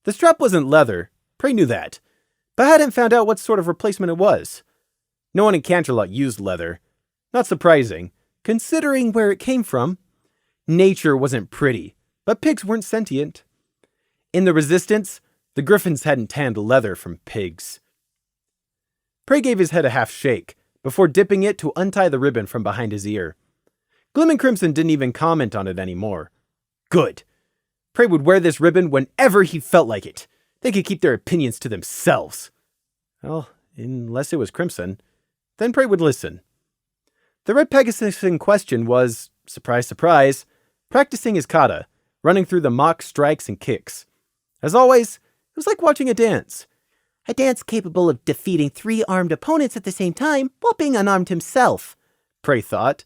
The strap wasn't leather, Prey knew that, but hadn't found out what sort of replacement it was. No one in Canterlot used leather. Not surprising, considering where it came from. Nature wasn't pretty, but pigs weren't sentient. In the Resistance, the Griffins hadn't tanned leather from pigs. Prey gave his head a half shake, before dipping it to untie the ribbon from behind his ear. Gloom and Crimson didn't even comment on it anymore. Good. Prey would wear this ribbon whenever he felt like it. They could keep their opinions to themselves. Well, unless it was Crimson. Then Prey would listen. The Red Pegasus in question was, surprise, surprise, practicing his kata, running through the mock strikes and kicks. As always, it was like watching a dance. A dance capable of defeating 3 armed opponents at the same time while being unarmed himself, Prey thought,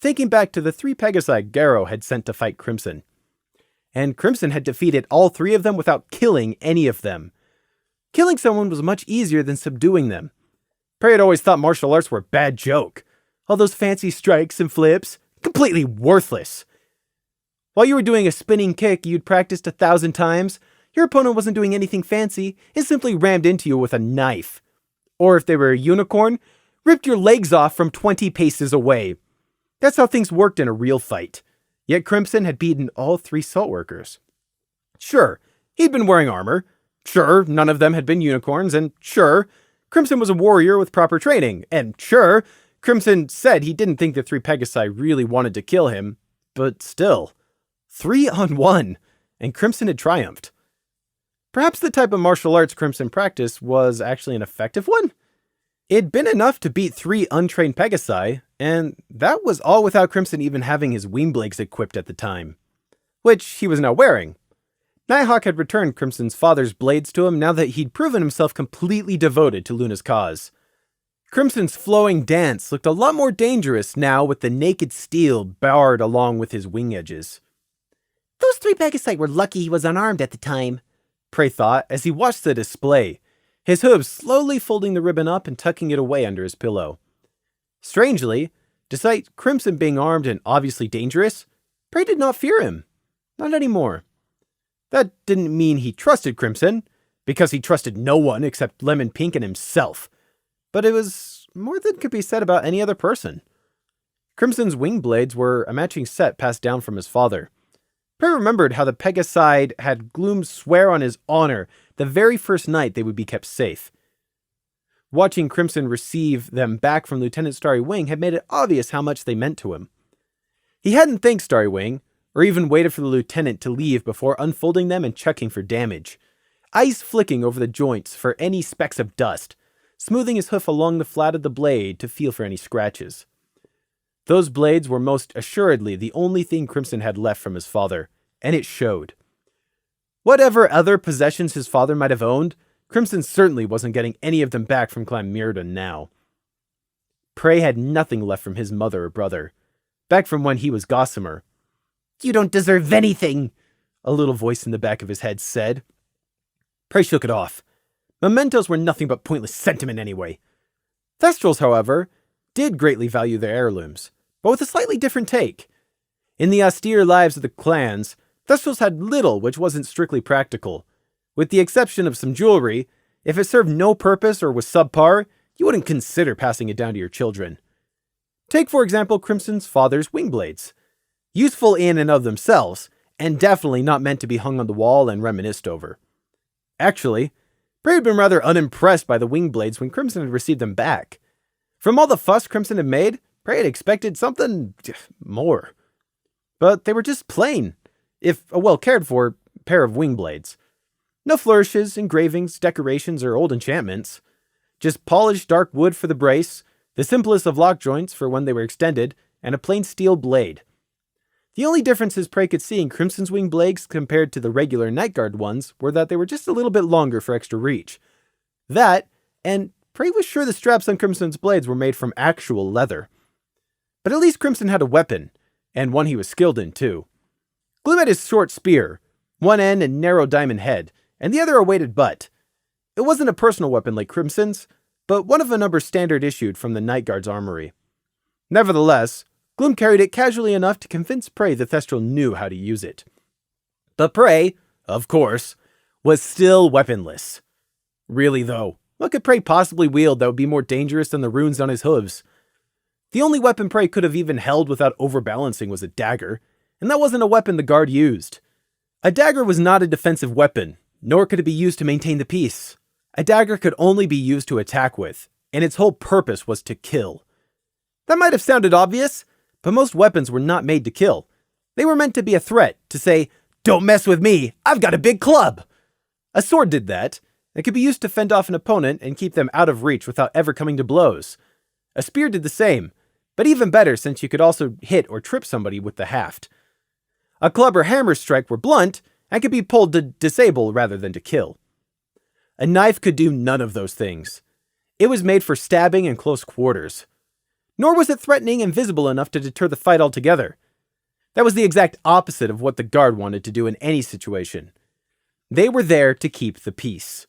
thinking back to the 3 Pegasi Garrow had sent to fight Crimson. And Crimson had defeated all 3 of them without killing any of them. Killing someone was much easier than subduing them. Prey had always thought martial arts were a bad joke. All those fancy strikes and flips, completely worthless. While you were doing a spinning kick you'd practiced 1,000 times, your opponent wasn't doing anything fancy, it simply rammed into you with a knife. Or if they were a unicorn, ripped your legs off from 20 paces away. That's how things worked in a real fight. Yet Crimson had beaten all 3 Saltworkers. Sure, he'd been wearing armor. Sure, none of them had been unicorns. And sure, Crimson was a warrior with proper training. And sure, Crimson said he didn't think the 3 Pegasi really wanted to kill him. But still, 3 on 1, and Crimson had triumphed. Perhaps the type of martial arts Crimson practiced was actually an effective one? It'd been enough to beat 3 untrained Pegasi, and that was all without Crimson even having his Wingblades equipped at the time. Which he was now wearing. Nighthawk had returned Crimson's father's blades to him now that he'd proven himself completely devoted to Luna's cause. Crimson's flowing dance looked a lot more dangerous now with the naked steel barred along with his wing edges. Those 3 Pegasi were lucky he was unarmed at the time, Prey thought as he watched the display, his hooves slowly folding the ribbon up and tucking it away under his pillow. Strangely, despite Crimson being armed and obviously dangerous, Prey did not fear him. Not anymore. That didn't mean he trusted Crimson, because he trusted no one except Lemon Pink and himself. But it was more than could be said about any other person. Crimson's wing blades were a matching set passed down from his father. Prey remembered how the Pegasi had Gloom swear on his honor the very first night they would be kept safe. Watching Crimson receive them back from Lieutenant Starry Wing had made it obvious how much they meant to him. He hadn't thanked Starry Wing, or even waited for the lieutenant to leave before unfolding them and checking for damage, ice flicking over the joints for any specks of dust, smoothing his hoof along the flat of the blade to feel for any scratches. Those blades were most assuredly the only thing Crimson had left from his father, and it showed. Whatever other possessions his father might have owned, Crimson certainly wasn't getting any of them back from Clan Mirrodin now. Prey had nothing left from his mother or brother, back from when he was Gossamer. You don't deserve anything, a little voice in the back of his head said. Prey shook it off. Mementos were nothing but pointless sentiment anyway. Thestrals, however, did greatly value their heirlooms, but with a slightly different take. In the austere lives of the clans, Thestrals had little which wasn't strictly practical. With the exception of some jewelry, if it served no purpose or was subpar, you wouldn't consider passing it down to your children. Take, for example, Crimson's father's wing blades. Useful in and of themselves, and definitely not meant to be hung on the wall and reminisced over. Actually, Prey had been rather unimpressed by the wing blades when Crimson had received them back. From all the fuss Crimson had made, Prey had expected something more. But they were just plain, if a well-cared-for, pair of wing blades. No flourishes, engravings, decorations, or old enchantments. Just polished dark wood for the brace, the simplest of lock joints for when they were extended, and a plain steel blade. The only differences Prey could see in Crimson's wing blades compared to the regular Nightguard ones were that they were just a little bit longer for extra reach. That, and Prey was sure the straps on Crimson's blades were made from actual leather. But at least Crimson had a weapon, and one he was skilled in too. Gloom had his short spear, one end and narrow diamond head, and the other a weighted butt. It wasn't a personal weapon like Crimson's, but one of a number standard issued from the Nightguard's armory. Nevertheless, Gloom carried it casually enough to convince Prey that Thestral knew how to use it. But Prey, of course, was still weaponless. Really though, what could Prey possibly wield that would be more dangerous than the runes on his hooves? The only weapon Prey could have even held without overbalancing was a dagger, and that wasn't a weapon the guard used. A dagger was not a defensive weapon, nor could it be used to maintain the peace. A dagger could only be used to attack with, and its whole purpose was to kill. That might have sounded obvious, but most weapons were not made to kill. They were meant to be a threat, to say, "Don't mess with me, I've got a big club!" A sword did that. It could be used to fend off an opponent and keep them out of reach without ever coming to blows. A spear did the same, but even better since you could also hit or trip somebody with the haft. A club or hammer strike were blunt and could be pulled to disable rather than to kill. A knife could do none of those things. It was made for stabbing in close quarters. Nor was it threatening and visible enough to deter the fight altogether. That was the exact opposite of what the guard wanted to do in any situation. They were there to keep the peace.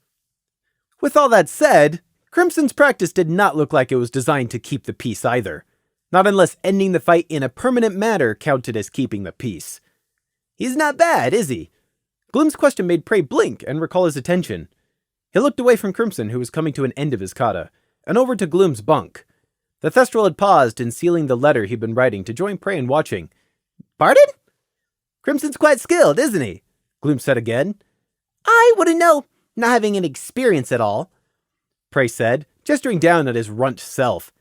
With all that said, Crimson's practice did not look like it was designed to keep the peace either. Not unless ending the fight in a permanent manner counted as keeping the peace. He's not bad, is he? Gloom's question made Prey blink and recall his attention. He looked away from Crimson, who was coming to an end of his kata, and over to Gloom's bunk. The Thestral had paused in sealing the letter he'd been writing to join Prey in watching. "Pardon? Crimson's quite skilled, isn't he?" Gloom said again. I wouldn't know, not having any experience at all, Prey said, gesturing down at his runt self.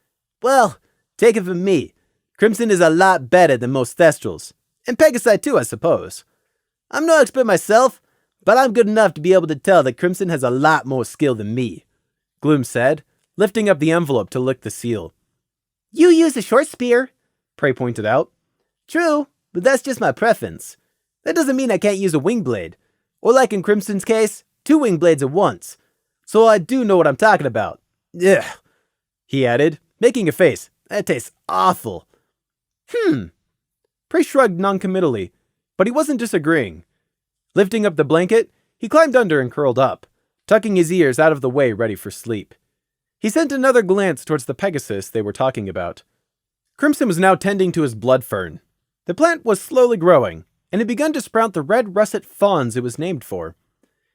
Well, take it from me. Crimson is a lot better than most Thestrals. And Pegasi too, I suppose. I'm no expert myself, but I'm good enough to be able to tell that Crimson has a lot more skill than me, Gloom said, lifting up the envelope to lick the seal. You use a short spear, Prey pointed out. True, but that's just my preference. That doesn't mean I can't use a wing blade. Or like in Crimson's case, 2 wing blades at once. So I do know what I'm talking about. Ugh, he added, making a face. That tastes awful. Prey shrugged noncommittally, but he wasn't disagreeing. Lifting up the blanket, he climbed under and curled up, tucking his ears out of the way ready for sleep. He sent another glance towards the Pegasus they were talking about. Crimson was now tending to his blood fern. The plant was slowly growing, and had begun to sprout the red russet fawns it was named for.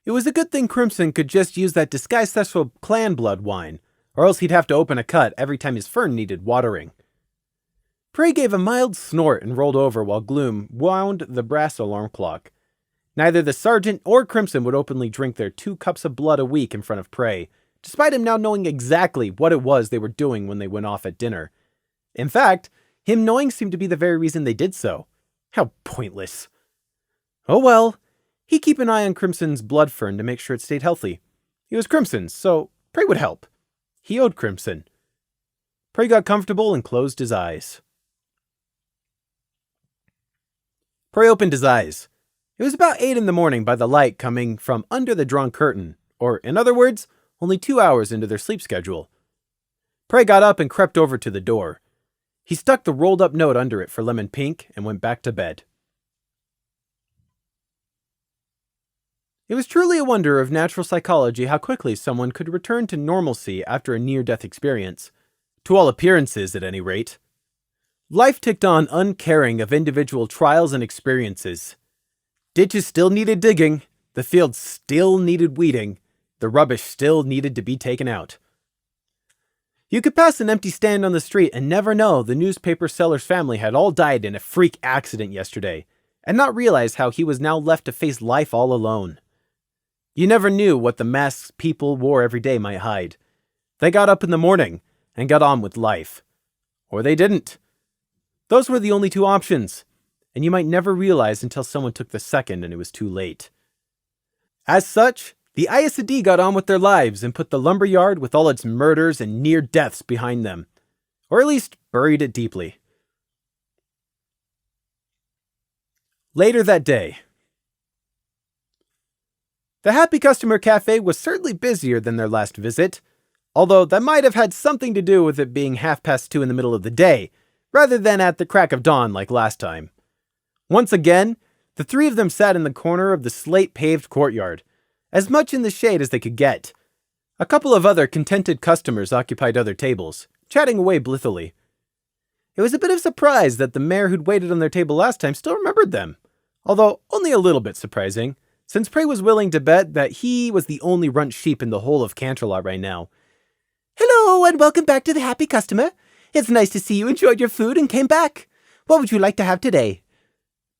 It was a good thing Crimson could just use that disguised Thestral clan blood wine, or else he'd have to open a cut every time his fern needed watering. Prey gave a mild snort and rolled over while Gloom wound the brass alarm clock. Neither the sergeant or Crimson would openly drink their 2 cups of blood a week in front of Prey, despite him now knowing exactly what it was they were doing when they went off at dinner. In fact, him knowing seemed to be the very reason they did so. How pointless. Oh well, he'd keep an eye on Crimson's blood fern to make sure it stayed healthy. He was Crimson's, so Prey would help. He owed Crimson. Prey got comfortable and closed his eyes. Prey opened his eyes. It was about 8 in the morning by the light coming from under the drawn curtain, or, in other words, only 2 hours into their sleep schedule. Prey got up and crept over to the door. He stuck the rolled-up note under it for Lemon Pink and went back to bed. It was truly a wonder of natural psychology how quickly someone could return to normalcy after a near-death experience. To all appearances, at any rate. Life ticked on uncaring of individual trials and experiences. Ditches still needed digging, the fields still needed weeding, the rubbish still needed to be taken out. You could pass an empty stand on the street and never know the newspaper seller's family had all died in a freak accident yesterday, and not realize how he was now left to face life all alone. You never knew what the masks people wore every day might hide. They got up in the morning and got on with life. Or they didn't. Those were the only two options, and you might never realize until someone took the second and it was too late. As such, the Aes Sedai got on with their lives and put the lumberyard with all its murders and near deaths behind them. Or at least buried it deeply. Later that day. The Happy Customer Cafe was certainly busier than their last visit, although that might have had something to do with it being 2:30 in the middle of the day, rather than at the crack of dawn like last time. Once again, the three of them sat in the corner of the slate-paved courtyard, as much in the shade as they could get. A couple of other contented customers occupied other tables, chatting away blithely. It was a bit of a surprise that the mayor who'd waited on their table last time still remembered them, although only a little bit surprising, since Prey was willing to bet that he was the only runt sheep in the whole of Canterlot right now. Hello, and welcome back to the Happy Customer. It's nice to see you enjoyed your food and came back. What would you like to have today?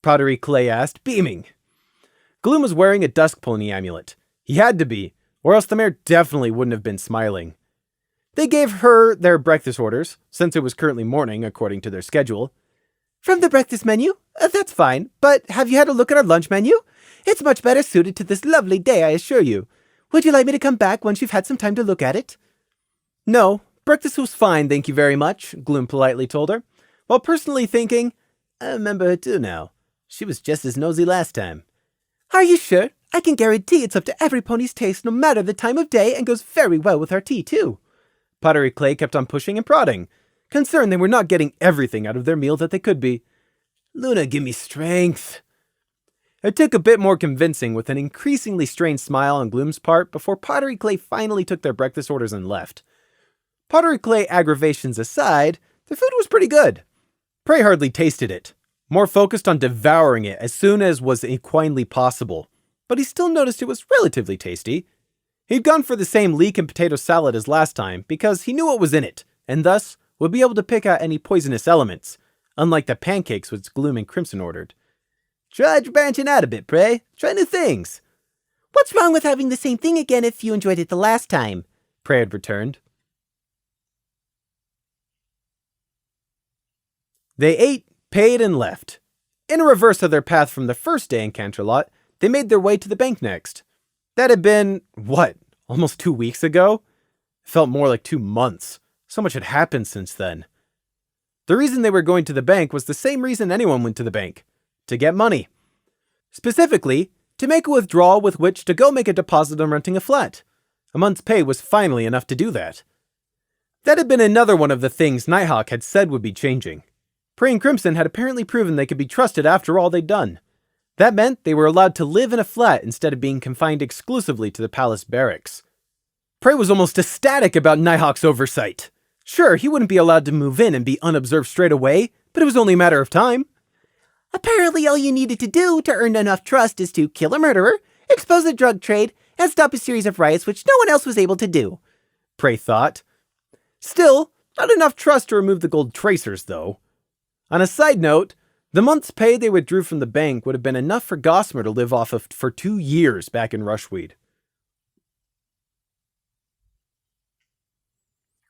Pottery Clay asked, beaming. Gloom was wearing a dusk pony amulet. He had to be, or else the mayor definitely wouldn't have been smiling. They gave her their breakfast orders, since it was currently morning according to their schedule. From the breakfast menu? That's fine, but have you had a look at our lunch menu? It's much better suited to this lovely day, I assure you. Would you like me to come back once you've had some time to look at it? No, breakfast was fine, thank you very much, Gloom politely told her, while personally thinking, I remember her too now. She was just as nosy last time. Are you sure? I can guarantee it's up to every pony's taste no matter the time of day and goes very well with our tea too. Pottery Clay kept on pushing and prodding, concerned they were not getting everything out of their meal that they could be. Luna, give me strength. It took a bit more convincing with an increasingly strained smile on Gloom's part before Pottery Clay finally took their breakfast orders and left. Pottery Clay aggravations aside, the food was pretty good. Prey hardly tasted it, more focused on devouring it as soon as was equinely possible, but he still noticed it was relatively tasty. He'd gone for the same leek and potato salad as last time because he knew what was in it, and thus would be able to pick out any poisonous elements, unlike the pancakes which Gloom and Crimson ordered. Try branching out a bit, Prey. Try new things. What's wrong with having the same thing again if you enjoyed it the last time? Prey had returned. They ate, paid, and left. In a reverse of their path from the first day in Canterlot, they made their way to the bank next. That had been, almost 2 weeks ago? It felt more like 2 months. So much had happened since then. The reason they were going to the bank was the same reason anyone went to the bank. To get money. Specifically, to make a withdrawal with which to go make a deposit on renting a flat. A month's pay was finally enough to do that. That had been another one of the things Nighthawk had said would be changing. Prey and Crimson had apparently proven they could be trusted after all they'd done. That meant they were allowed to live in a flat instead of being confined exclusively to the palace barracks. Prey was almost ecstatic about Nighthawk's oversight. Sure, he wouldn't be allowed to move in and be unobserved straight away, but it was only a matter of time. Apparently all you needed to do to earn enough trust is to kill a murderer, expose the drug trade, and stop a series of riots which no one else was able to do. Prey thought. Still, not enough trust to remove the gold tracers, though. On a side note, the month's pay they withdrew from the bank would have been enough for Gossamer to live off of for 2 years back in Rushweed.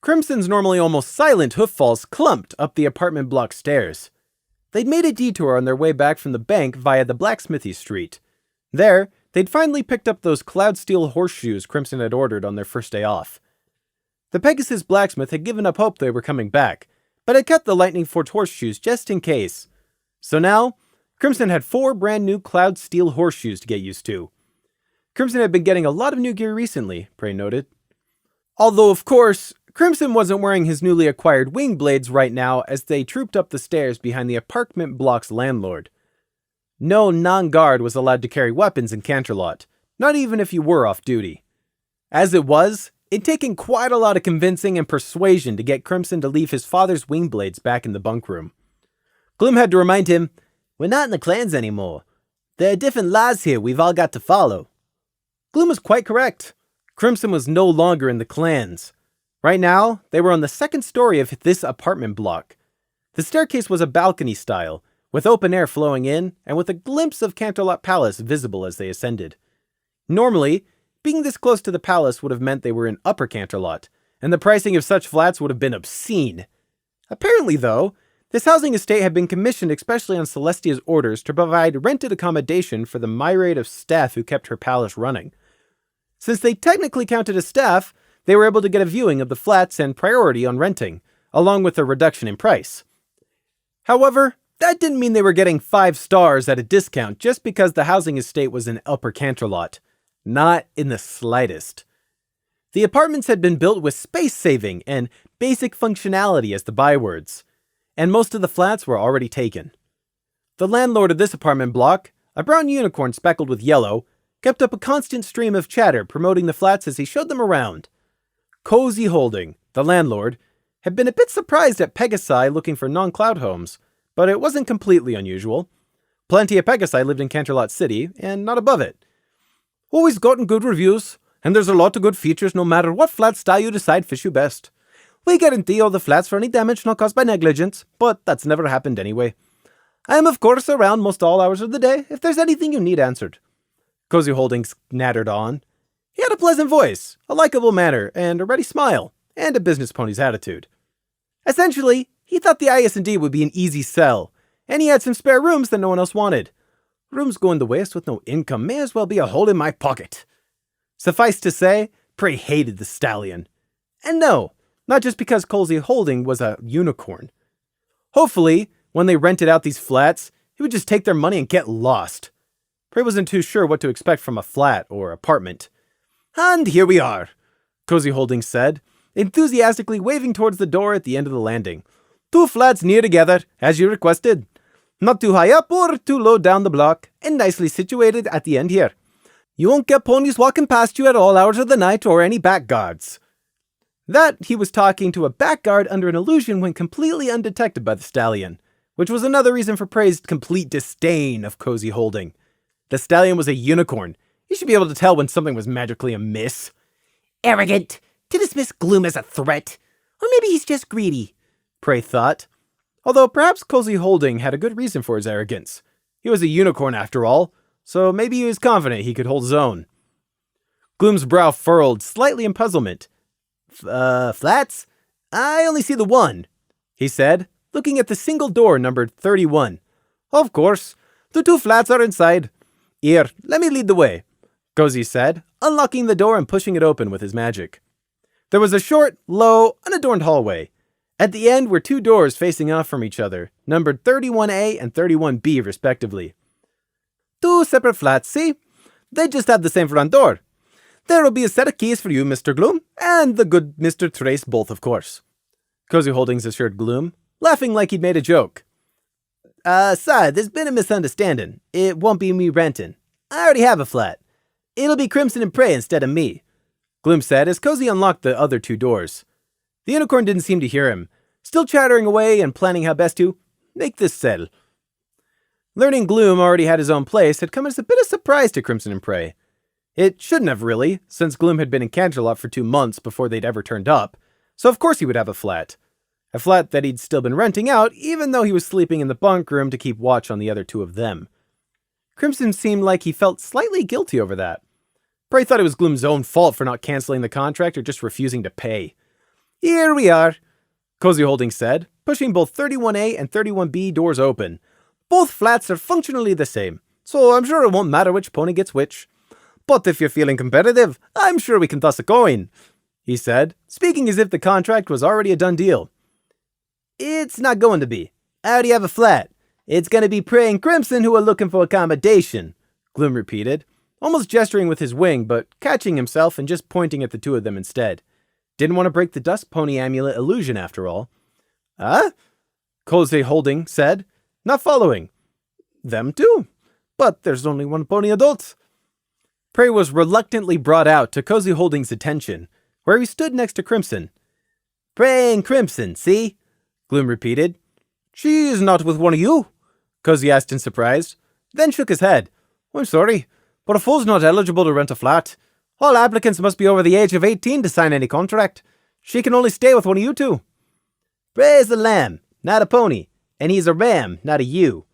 Crimson's normally almost silent hooffalls clumped up the apartment block stairs. They'd made a detour on their way back from the bank via the blacksmithy street. There, they'd finally picked up those cloud steel horseshoes Crimson had ordered on their first day off. The Pegasus blacksmith had given up hope they were coming back, but had kept the Lightning Forge horseshoes just in case. So now, Crimson had 4 brand new cloud steel horseshoes to get used to. Crimson had been getting a lot of new gear recently, Prey noted. Although, of course, Crimson wasn't wearing his newly acquired wing blades right now as they trooped up the stairs behind the apartment block's landlord. No non-guard was allowed to carry weapons in Canterlot, not even if you were off duty. As it was, it'd taken quite a lot of convincing and persuasion to get Crimson to leave his father's wing blades back in the bunk room. Gloom had to remind him, "We're not in the clans anymore. There are different laws here we've all got to follow." Gloom was quite correct. Crimson was no longer in the clans. Right now, they were on the second story of this apartment block. The staircase was a balcony style, with open air flowing in and with a glimpse of Canterlot Palace visible as they ascended. Normally, being this close to the palace would have meant they were in Upper Canterlot, and the pricing of such flats would have been obscene. Apparently, though, this housing estate had been commissioned especially on Celestia's orders to provide rented accommodation for the myriad of staff who kept her palace running. Since they technically counted as staff, they were able to get a viewing of the flats and priority on renting, along with a reduction in price. However, that didn't mean they were getting 5 stars at a discount just because the housing estate was in Upper Canterlot. Not in the slightest. The apartments had been built with space saving and basic functionality as the bywords, and most of the flats were already taken. The landlord of this apartment block, a brown unicorn speckled with yellow, kept up a constant stream of chatter promoting the flats as he showed them around. Cozy Holding, the landlord, had been a bit surprised at Pegasi looking for non-cloud homes, but it wasn't completely unusual. Plenty of Pegasi lived in Canterlot City, and not above it. "Always gotten good reviews, and there's a lot of good features no matter what flat style you decide fits you best. We guarantee all the flats for any damage not caused by negligence, but that's never happened anyway. I am of course around most all hours of the day if there's anything you need answered." Cozy Holdings nattered on. He had a pleasant voice, a likable manner, and a ready smile, and a business pony's attitude. Essentially, he thought the IS&D would be an easy sell, and he had some spare rooms that no one else wanted. Rooms going to waste with no income may as well be a hole in my pocket. Suffice to say, Prey hated the stallion. And no, not just because Cozy Holding was a unicorn. Hopefully, when they rented out these flats, he would just take their money and get lost. Prey wasn't too sure what to expect from a flat or apartment. "And here we are," Cozy Holdings said, enthusiastically waving towards the door at the end of the landing. "2 flats near together, as you requested. Not too high up or too low down the block, and nicely situated at the end here. You won't get ponies walking past you at all hours of the night or any back guards." That he was talking to a back guard under an illusion went completely undetected by the stallion, which was another reason for Prey's complete disdain of Cozy Holding. The stallion was a unicorn. He should be able to tell when something was magically amiss. Arrogant. To dismiss Gloom as a threat. Or maybe he's just greedy, Prey thought. Although perhaps Cozy Holding had a good reason for his arrogance. He was a unicorn after all, so maybe he was confident he could hold his own. Gloom's brow furrowed slightly in puzzlement. Flats? I only see the one, he said, looking at the single door numbered 31. Of course, the 2 flats are inside. Here, let me lead the way, Cozy said, unlocking the door and pushing it open with his magic. There was a short, low, unadorned hallway. At the end were 2 doors facing off from each other, numbered 31A and 31B respectively. 2 separate flats, see? They just have the same front door. There will be a set of keys for you, Mr. Gloom, and the good Mr. Trace both, of course. Cozy Holdings assured Gloom, laughing like he'd made a joke. Sir, there's been a misunderstanding. It won't be me renting. I already have a flat. It'll be Crimson and Prey instead of me, Gloom said as Cozy unlocked the other 2 doors. The unicorn didn't seem to hear him, still chattering away and planning how best to make this settle. Learning Gloom already had his own place had come as a bit of surprise to Crimson and Prey. It shouldn't have really, since Gloom had been in Canterlot for 2 months before they'd ever turned up, so of course he would have a flat. A flat that he'd still been renting out, even though he was sleeping in the bunk room to keep watch on the other 2 of them. Crimson seemed like he felt slightly guilty over that. Prey thought it was Gloom's own fault for not canceling the contract or just refusing to pay. Here we are, Cozy Holdings said, pushing both 31A and 31B doors open. Both flats are functionally the same, so I'm sure it won't matter which pony gets which. But if you're feeling competitive, I'm sure we can toss a coin, he said, speaking as if the contract was already a done deal. It's not going to be. I already have a flat. It's going to be Prey and Crimson who are looking for accommodation, Gloom repeated, almost gesturing with his wing, but catching himself and just pointing at the 2 of them instead. Didn't want to break the dust pony amulet illusion after all. Huh? Cozy Holding said, not following. Them too. But there's only 1 pony adult. Prey was reluctantly brought out to Cozy Holdings' attention, where he stood next to Crimson. Prey and Crimson, see? Gloom repeated. She is not with one of you? Cozy asked in surprise, then shook his head. I'm sorry, but a fool's not eligible to rent a flat. All applicants must be over the age of 18 to sign any contract. She can only stay with one of you two. Bray is a lamb, not a pony, and he's a ram, not a ewe.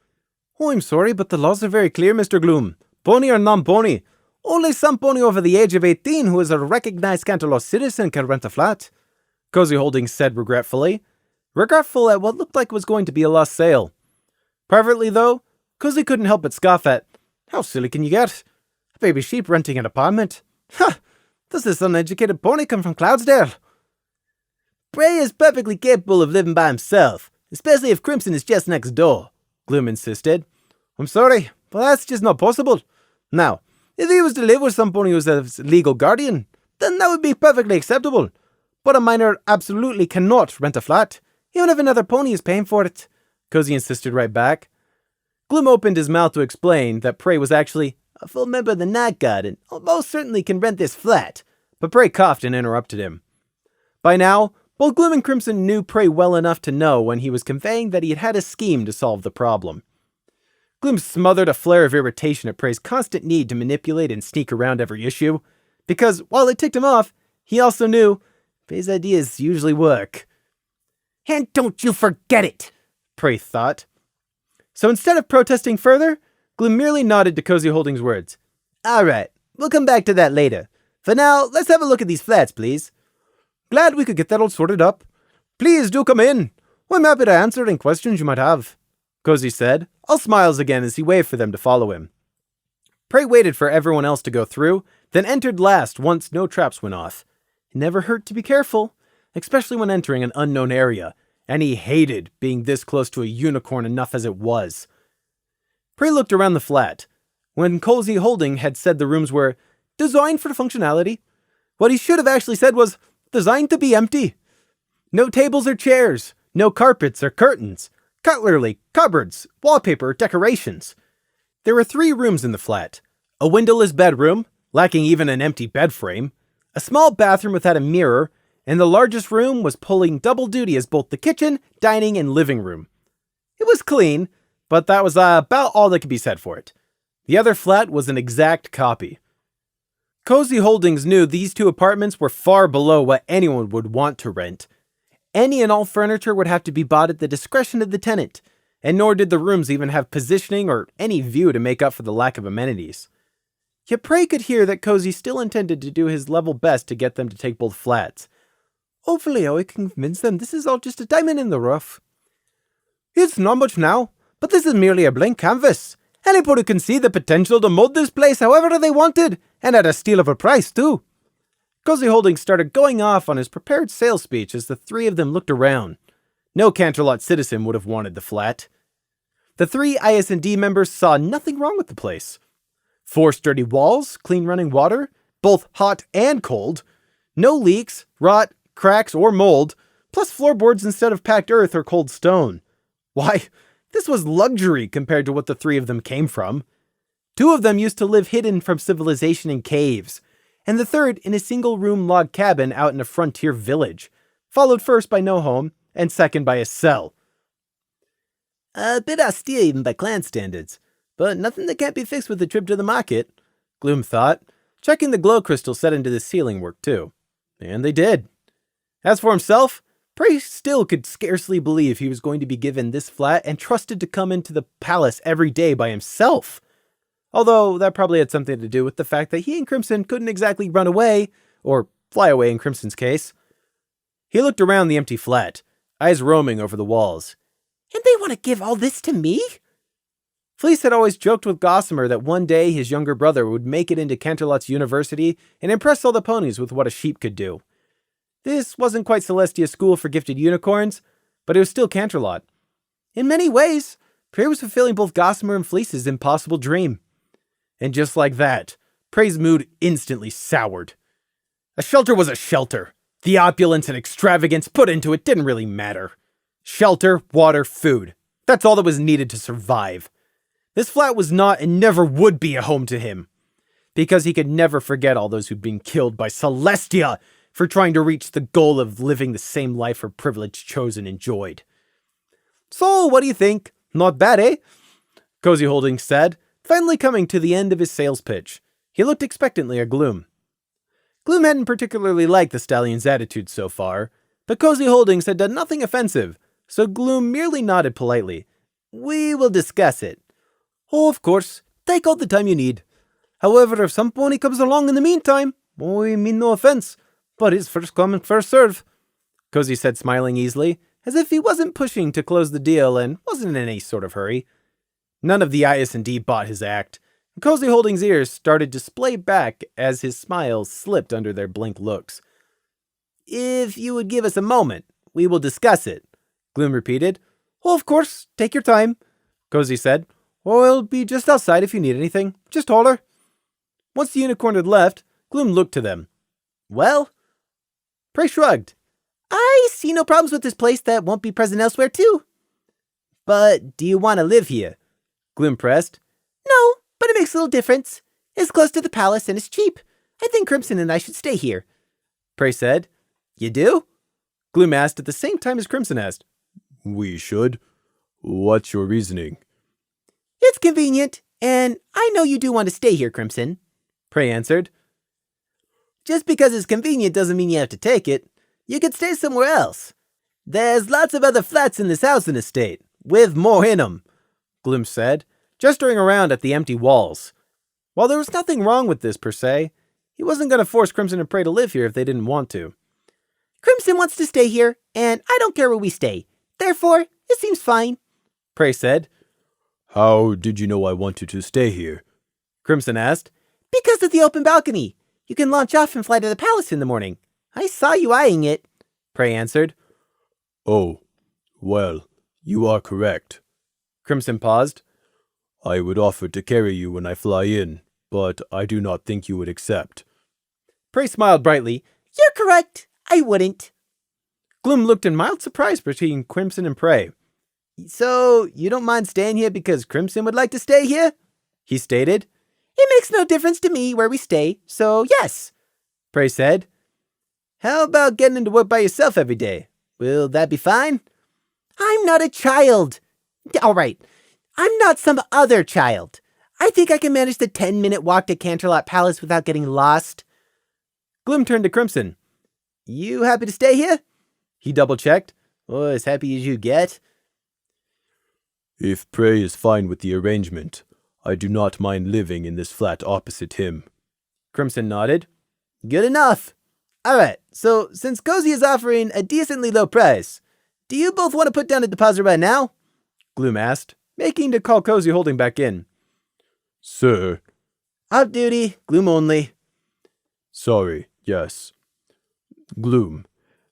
Oh, I'm sorry, but the laws are very clear, Mr. Gloom. Pony or non-pony. Only some pony over the age of 18 who is a recognized Canterlot citizen can rent a flat, Cozy Holdings said regretfully. Regretful at what looked like it was going to be a lost sale. Privately, though, Cozy couldn't help but scoff at, how silly can you get? A baby sheep renting an apartment? Ha! Does this uneducated pony come from Cloudsdale? Bray is perfectly capable of living by himself, especially if Crimson is just next door, Gloom insisted. I'm sorry, but that's just not possible. Now, if he was to live with some pony who's a legal guardian, then that would be perfectly acceptable. But a minor absolutely cannot rent a flat, even if another pony is paying for it, Cozy insisted right back. Gloom opened his mouth to explain that Prey was actually a full member of the Night Guard and most certainly can rent this flat, but Prey coughed and interrupted him. By now, both Gloom and Crimson knew Prey well enough to know when he was conveying that he had had a scheme to solve the problem. Gloom smothered a flare of irritation at Prey's constant need to manipulate and sneak around every issue, because while it ticked him off, he also knew Prey's ideas usually work. And don't you forget it, Prey thought. So instead of protesting further, Gloom merely nodded to Cozy Holdings' words. All right, we'll come back to that later. For now, let's have a look at these flats, please. Glad we could get that all sorted up. Please do come in. I'm happy to answer any questions you might have, Cozy said, all smiles again as he waved for them to follow him. Prey waited for everyone else to go through, then entered last once no traps went off. It never hurt to be careful, especially when entering an unknown area, and he hated being this close to a unicorn enough as it was. Prey looked around the flat. When Cozy Holding had said the rooms were designed for functionality, what he should have actually said was designed to be empty. No tables or chairs, no carpets or curtains, cutlery, cupboards, wallpaper, decorations. There were 3 rooms in the flat. A windowless bedroom, lacking even an empty bed frame, a small bathroom without a mirror, and the largest room was pulling double duty as both the kitchen, dining, and living room. It was clean, but that was about all that could be said for it. The other flat was an exact copy. Cozy Holdings knew these 2 apartments were far below what anyone would want to rent. Any and all furniture would have to be bought at the discretion of the tenant, and nor did the rooms even have positioning or any view to make up for the lack of amenities. Yet Prey could hear that Cozy still intended to do his level best to get them to take both flats. Hopefully I can convince them this is all just a diamond in the rough. It's not much now, but this is merely a blank canvas. Anybody can see the potential to mold this place however they wanted, and at a steal of a price, too. Cozy Holdings started going off on his prepared sales speech as the 3 of them looked around. No Canterlot citizen would have wanted the flat. The 3 IS&D members saw nothing wrong with the place. 4 sturdy walls, clean running water, both hot and cold, no leaks, rot, cracks, or mold, plus floorboards instead of packed earth or cold stone. Why, this was luxury compared to what the 3 of them came from. 2 of them used to live hidden from civilization in caves, and the 3rd in a single-room log cabin out in a frontier village, followed first by no home, and second by a cell. A bit austere even by clan standards, but nothing that can't be fixed with a trip to the market, Gloom thought, checking the glow crystal set into the ceiling work too. And they did. As for himself, Prey still could scarcely believe he was going to be given this flat and trusted to come into the palace every day by himself. Although that probably had something to do with the fact that he and Crimson couldn't exactly run away, or fly away in Crimson's case. He looked around the empty flat, eyes roaming over the walls. And they want to give all this to me? Fleece had always joked with Gossamer that one day his younger brother would make it into Canterlot's university and impress all the ponies with what a sheep could do. This wasn't quite Celestia's school for gifted unicorns, but it was still Canterlot. In many ways, Prey was fulfilling both Gossamer and Fleece's impossible dream. And just like that, Prey's mood instantly soured. A shelter was a shelter. The opulence and extravagance put into it didn't really matter. Shelter, water, food. That's all that was needed to survive. This flat was not and never would be a home to him. Because he could never forget all those who'd been killed by Celestia for trying to reach the goal of living the same life her privilege chose and enjoyed. So, what do you think? Not bad, eh? Cozy Holdings said, finally coming to the end of his sales pitch. He looked expectantly at Gloom. Gloom hadn't particularly liked the stallion's attitude so far, but Cozy Holdings had done nothing offensive, so Gloom merely nodded politely. We will discuss it. Oh, of course. Take all the time you need. However, if some pony comes along in the meantime, I mean no offense, but it's first come and first serve. Cozy said, smiling easily, as if he wasn't pushing to close the deal and wasn't in any sort of hurry. None of the IS&D bought his act, and Cozy Holdings' ears started to splay back as his smile slipped under their blank looks. If you would give us a moment, we will discuss it, Gloom repeated. Oh, of course, take your time, Cozy said. I'll be just outside if you need anything. Just holler. Once the unicorn had left, Gloom looked to them. Well? Prey shrugged. I see no problems with this place that won't be present elsewhere, too. But do you want to live here? Gloom pressed. No, but it makes a little difference. It's close to the palace and it's cheap. I think Crimson and I should stay here. Prey said. You do? Gloom asked at the same time as Crimson asked. We should? What's your reasoning? It's convenient, and I know you do want to stay here, Crimson, Prey answered. Just because it's convenient doesn't mean you have to take it. You could stay somewhere else. There's lots of other flats in this housing estate, with more in 'em, Gloom said, gesturing around at the empty walls. While there was nothing wrong with this per se, he wasn't going to force Crimson and Prey to live here if they didn't want to. Crimson wants to stay here, and I don't care where we stay. Therefore, it seems fine, Prey said. How did you know I wanted to stay here? Crimson asked. Because of the open balcony. You can launch off and fly to the palace in the morning. I saw you eyeing it, Prey answered. Oh, well, you are correct. Crimson paused. I would offer to carry you when I fly in, but I do not think you would accept. Prey smiled brightly. You're correct. I wouldn't. Gloom looked in mild surprise between Crimson and Prey. So, you don't mind staying here because Crimson would like to stay here? He stated. It makes no difference to me where we stay, so yes, Prey said. How about getting into work by yourself every day? Will that be fine? I'm not a child. All right, I'm not some other child. I think I can manage the 10-minute walk to Canterlot Palace without getting lost. Gloom turned to Crimson. You happy to stay here? He double-checked. Oh, as happy as you get. If Prey is fine with the arrangement, I do not mind living in this flat opposite him. Crimson nodded. Good enough. Alright, so since Cozy is offering a decently low price, do you both want to put down a deposit right now? Gloom asked, making to call Cozy Holding back in. Sir. Off duty, Gloom only. Sorry, yes. Gloom,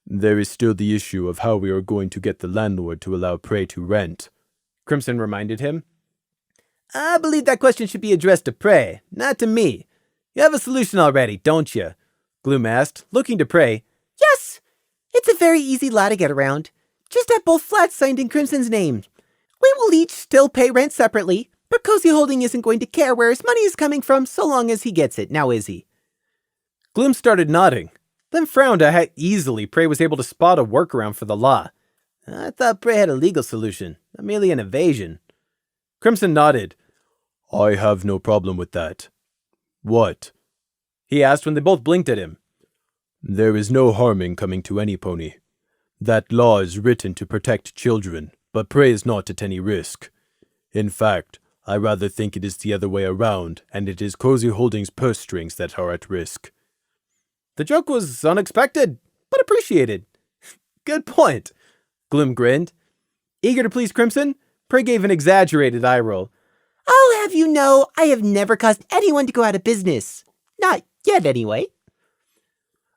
there is still the issue of how we are going to get the landlord to allow Prey to rent, Crimson reminded him. I believe that question should be addressed to Prey, not to me. You have a solution already, don't you? Gloom asked, looking to Prey. Yes! It's a very easy law to get around. Just have both flats signed in Crimson's name. We will each still pay rent separately, but Cozy Holding isn't going to care where his money is coming from so long as he gets it, now is he? Gloom started nodding, then frowned at how easily Prey was able to spot a workaround for the law. I thought Prey had a legal solution, not merely an evasion. Crimson nodded. I have no problem with that. What? He asked when they both blinked at him. There is no harming coming to any pony. That law is written to protect children, but Prey is not at any risk. In fact, I rather think it is the other way around, and it is Cozy Holdings' purse strings that are at risk. The joke was unexpected, but appreciated. Good point. Gloom grinned. Eager to please Crimson, Prey gave an exaggerated eye roll. I'll have you know I have never caused anyone to go out of business. Not yet, anyway.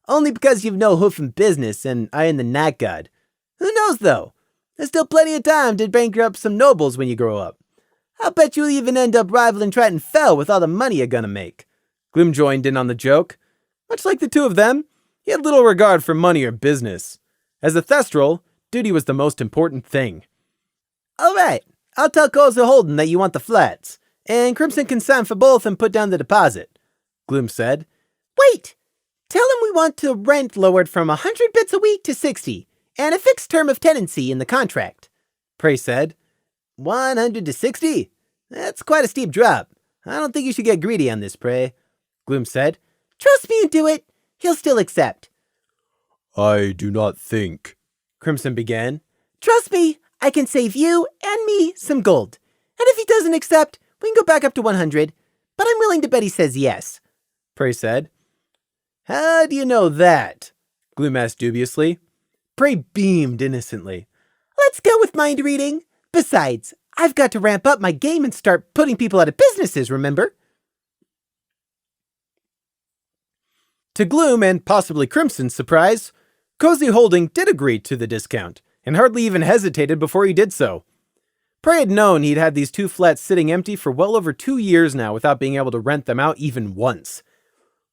Only because you've no hoof in business and I am the Night God. Who knows, though? There's still plenty of time to bankrupt some nobles when you grow up. I'll bet you'll even end up rivaling Triton Fell with all the money you're gonna make. Gloom joined in on the joke. Much like the two of them, he had little regard for money or business. As a Thestral, duty was the most important thing. All right, I'll tell Cozy Holding that you want the flats, and Crimson can sign for both and put down the deposit, Gloom said. Wait! Tell him we want to rent lowered from 100 bits a week to 60, and a fixed term of tenancy in the contract, Prey said. 100 to 60? That's quite a steep drop. I don't think you should get greedy on this, Prey. Gloom said. Trust me and do it. He'll still accept. I do not think, Crimson began. Trust me, I can save you and me some gold. And if he doesn't accept, we can go back up to 100. But I'm willing to bet he says yes. Prey said. How do you know that? Gloom asked dubiously. Prey beamed innocently. Let's go with mind reading. Besides, I've got to ramp up my game and start putting people out of businesses, remember? To Gloom and possibly Crimson's surprise, Cozy Holding did agree to the discount, and hardly even hesitated before he did so. Prey had known he'd had these 2 flats sitting empty for well over 2 years now without being able to rent them out even once.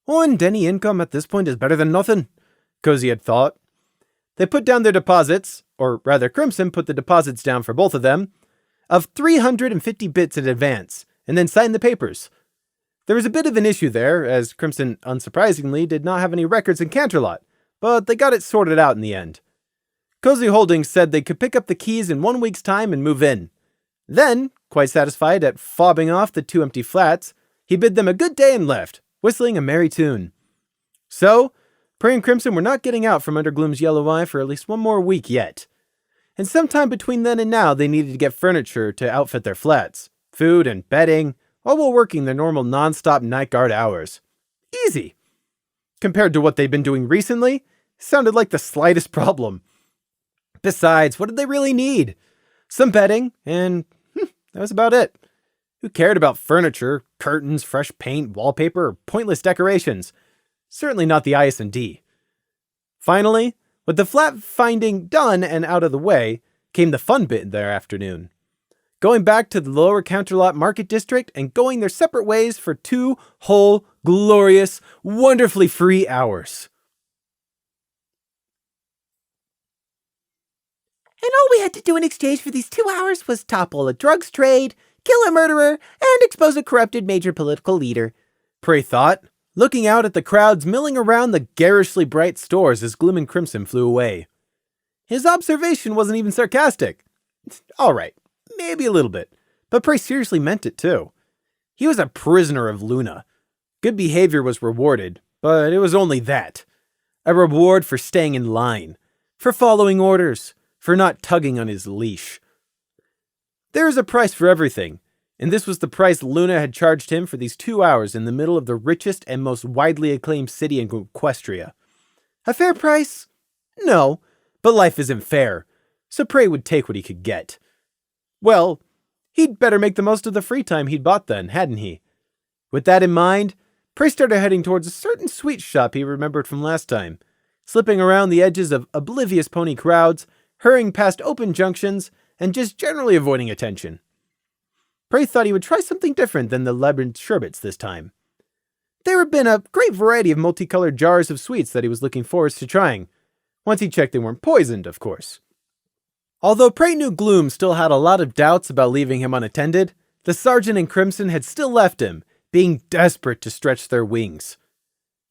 And any income at this point is better than nothing, Cozy had thought. They put down their deposits, or rather Crimson put the deposits down for both of them, of 350 bits in advance, and then signed the papers. There was a bit of an issue there, as Crimson, unsurprisingly, did not have any records in Canterlot, but they got it sorted out in the end. Cozy Holdings said they could pick up the keys in 1 week's time and move in. Then, quite satisfied at fobbing off the 2 empty flats, he bid them a good day and left, whistling a merry tune. So, Prey and Crimson were not getting out from under Gloom's yellow eye for at least 1 more week yet. And sometime between then and now, they needed to get furniture to outfit their flats, food and bedding, all while working their normal non-stop night guard hours. Easy. Compared to what they'd been doing recently, it sounded like the slightest problem. Besides, what did they really need? Some bedding, and that was about it. Who cared about furniture, curtains, fresh paint, wallpaper, or pointless decorations? Certainly not the IS&D. Finally, with the flat finding done and out of the way, came the fun bit their afternoon. Going back to the lower Counterlot Market District and going their separate ways for 2 whole, glorious, wonderfully free hours. And all we had to do in exchange for these 2 hours was topple a drugs trade, kill a murderer, and expose a corrupted major political leader. Prey thought, looking out at the crowds milling around the garishly bright stores as Gloom and Crimson flew away. His observation wasn't even sarcastic. All right, maybe a little bit, but Prey seriously meant it too. He was a prisoner of Luna. Good behavior was rewarded, but it was only that. A reward for staying in line, for following orders, for not tugging on his leash. There is a price for everything, and this was the price Luna had charged him for these 2 hours in the middle of the richest and most widely acclaimed city in Equestria. A fair price? No, but life isn't fair, so Prey would take what he could get. Well, he'd better make the most of the free time he'd bought then, hadn't he? With that in mind, Prey started heading towards a certain sweet shop he remembered from last time, slipping around the edges of oblivious pony crowds, hurrying past open junctions, and just generally avoiding attention. Prey thought he would try something different than the labyrinth sherbets this time. There had been a great variety of multicolored jars of sweets that he was looking forward to trying, once he checked they weren't poisoned, of course. Although Prey knew Gloom still had a lot of doubts about leaving him unattended, the Sergeant and Crimson had still left him, being desperate to stretch their wings.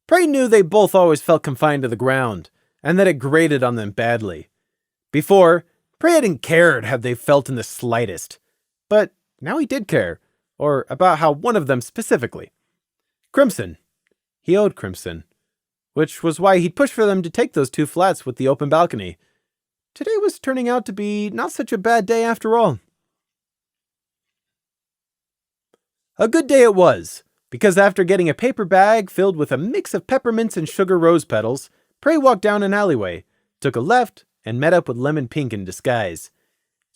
Prey knew they both always felt confined to the ground, and that it grated on them badly. Before, Prey hadn't cared how they felt in the slightest, but now he did care, or about how one of them specifically. Crimson. He owed Crimson, which was why he'd pushed for them to take those 2 flats with the open balcony. Today was turning out to be not such a bad day after all. A good day it was, because after getting a paper bag filled with a mix of peppermints and sugar rose petals, Prey walked down an alleyway, took a left, and met up with Lemon Pink in disguise.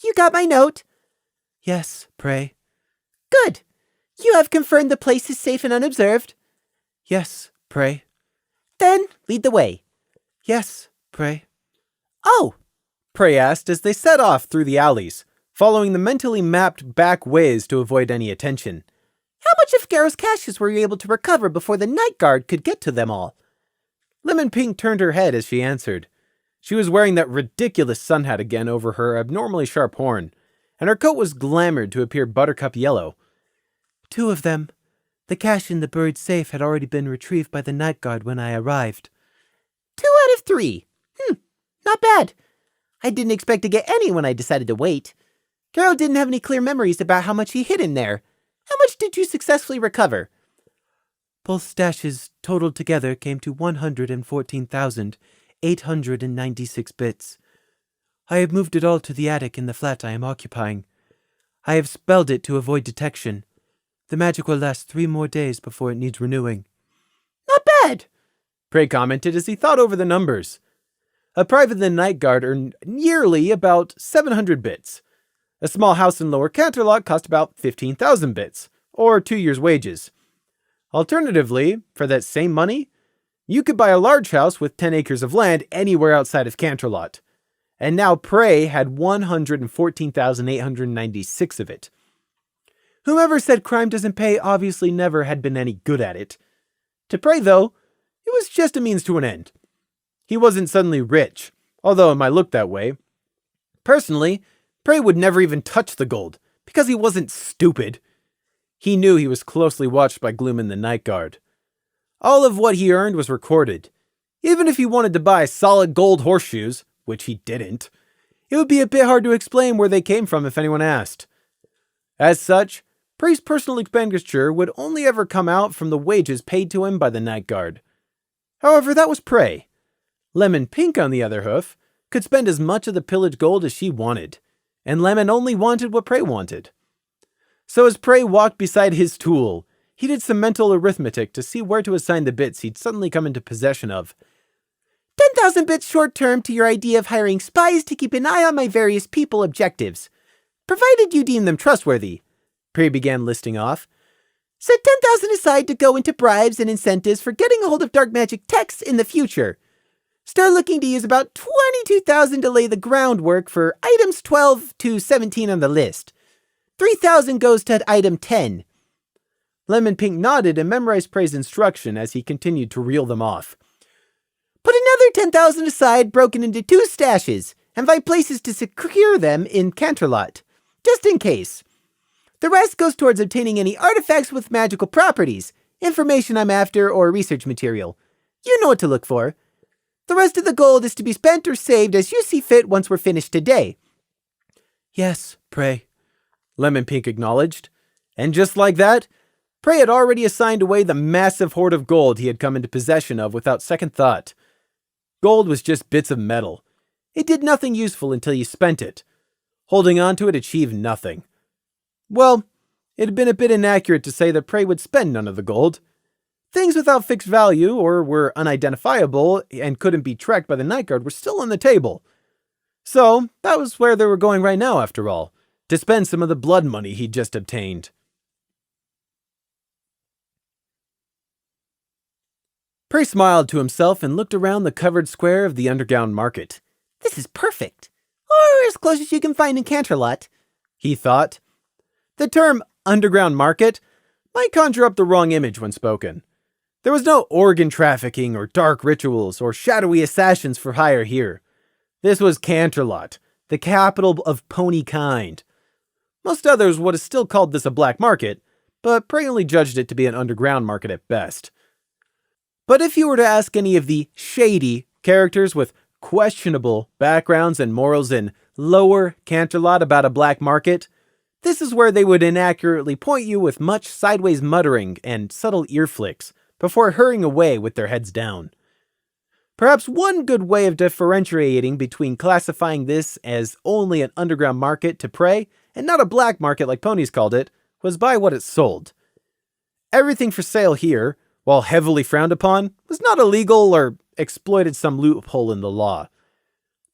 You got my note? Yes, Prey. Good. You have confirmed the place is safe and unobserved? Yes, Prey. Then lead the way. Yes, Prey. Oh! Prey asked as they set off through the alleys, following the mentally mapped back ways to avoid any attention. How much of Garrow's caches were you able to recover before the night guard could get to them all? Lemon Pink turned her head as she answered. She was wearing that ridiculous sun hat again over her abnormally sharp horn, and her coat was glamored to appear buttercup yellow. 2 of them. The cache in the buried safe had already been retrieved by the night guard when I arrived. 2 out of 3. Not bad. I didn't expect to get any when I decided to wait. Carol didn't have any clear memories about how much he hid in there. How much did you successfully recover? Both stashes totaled together came to 114,896 bits. I have moved it all to the attic in the flat I am occupying. I have spelled it to avoid detection. The magic will last 3 more days before it needs renewing. Not bad, Prey commented as he thought over the numbers. A private in the Night Guard earned yearly about 700 bits. A small house in Lower Canterlot cost about 15,000 bits, or 2 years' wages. Alternatively, for that same money, you could buy a large house with 10 acres of land anywhere outside of Canterlot. And now Prey had 114,896 of it. Whomever said crime doesn't pay obviously never had been any good at it. To Prey, though, it was just a means to an end. He wasn't suddenly rich, although it might look that way. Personally, Prey would never even touch the gold, because he wasn't stupid. He knew he was closely watched by Gloom the Night Guard. All of what he earned was recorded. Even if he wanted to buy solid gold horseshoes, which he didn't, it would be a bit hard to explain where they came from if anyone asked. As such, Prey's personal expenditure would only ever come out from the wages paid to him by the Night Guard. However, that was Prey. Lemon Pink, on the other hoof, could spend as much of the pillaged gold as she wanted, and Lemon only wanted what Prey wanted. So as Prey walked beside his tool, he did some mental arithmetic to see where to assign the bits he'd suddenly come into possession of. 10,000 bits short term to your idea of hiring spies to keep an eye on my various people objectives. Provided you deem them trustworthy, Prey began listing off. Set 10,000 aside to go into bribes and incentives for getting a hold of dark magic texts in the future. Start looking to use about 22,000 to lay the groundwork for items 12 to 17 on the list. 3,000 goes to item 10. Lemon Pink nodded and memorized Prey's instruction as he continued to reel them off. Put another 10,000 aside broken into 2 stashes, and find places to secure them in Canterlot, just in case. The rest goes towards obtaining any artifacts with magical properties, information I'm after, or research material. You know what to look for. The rest of the gold is to be spent or saved as you see fit once we're finished today. Yes, Prey, Lemon Pink acknowledged. And just like that, Prey had already assigned away the massive hoard of gold he had come into possession of without second thought. Gold was just bits of metal. It did nothing useful until you spent it. Holding on to it achieved nothing. Well, it had been a bit inaccurate to say that Prey would spend none of the gold. Things without fixed value or were unidentifiable and couldn't be tracked by the Night Guard were still on the table. So, that was where they were going right now, after all, to spend some of the blood money he'd just obtained. Prey smiled to himself and looked around the covered square of the underground market. This is perfect. Or as close as you can find in Canterlot, he thought. The term underground market might conjure up the wrong image when spoken. There was no organ trafficking or dark rituals or shadowy assassins for hire here. This was Canterlot, the capital of pony kind. Most others would have still called this a black market, but Prey only judged it to be an underground market at best. But if you were to ask any of the shady characters with questionable backgrounds and morals in Lower Canterlot about a black market, this is where they would inaccurately point you with much sideways muttering and subtle ear flicks before hurrying away with their heads down. Perhaps one good way of differentiating between classifying this as only an underground market to Prey and not a black market like ponies called it was by what it sold. Everything for sale here, while heavily frowned upon, was not illegal or exploited some loophole in the law.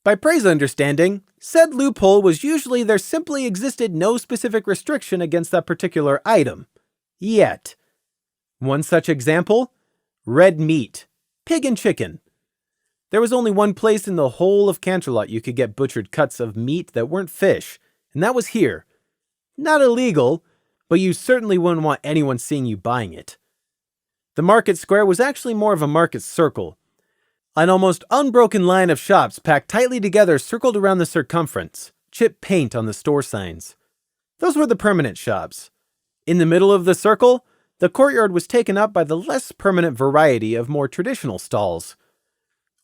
By Prey's understanding, said loophole was usually there simply existed no specific restriction against that particular item. Yet. One such example? Red meat. Pig and chicken. There was only one place in the whole of Canterlot you could get butchered cuts of meat that weren't fish, and that was here. Not illegal, but you certainly wouldn't want anyone seeing you buying it. The market square was actually more of a market circle. An almost unbroken line of shops packed tightly together circled around the circumference, chipped paint on the store signs. Those were the permanent shops. In the middle of the circle, the courtyard was taken up by the less permanent variety of more traditional stalls.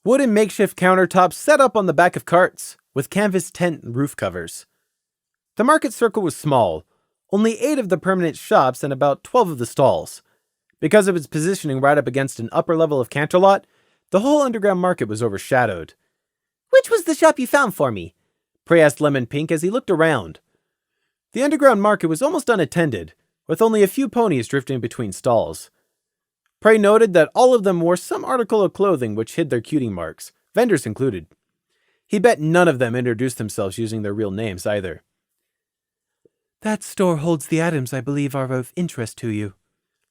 Wooden makeshift countertops set up on the back of carts, with canvas tent roof covers. The market circle was small, only 8 of the permanent shops and about 12 of the stalls. Because of its positioning right up against an upper level of Canterlot, the whole underground market was overshadowed. Which was the shop you found for me? Prey asked Lemon Pink as he looked around. The underground market was almost unattended, with only a few ponies drifting between stalls. Prey noted that all of them wore some article of clothing which hid their cutie marks, vendors included. He bet none of them introduced themselves using their real names either. That store holds the items I believe are of interest to you,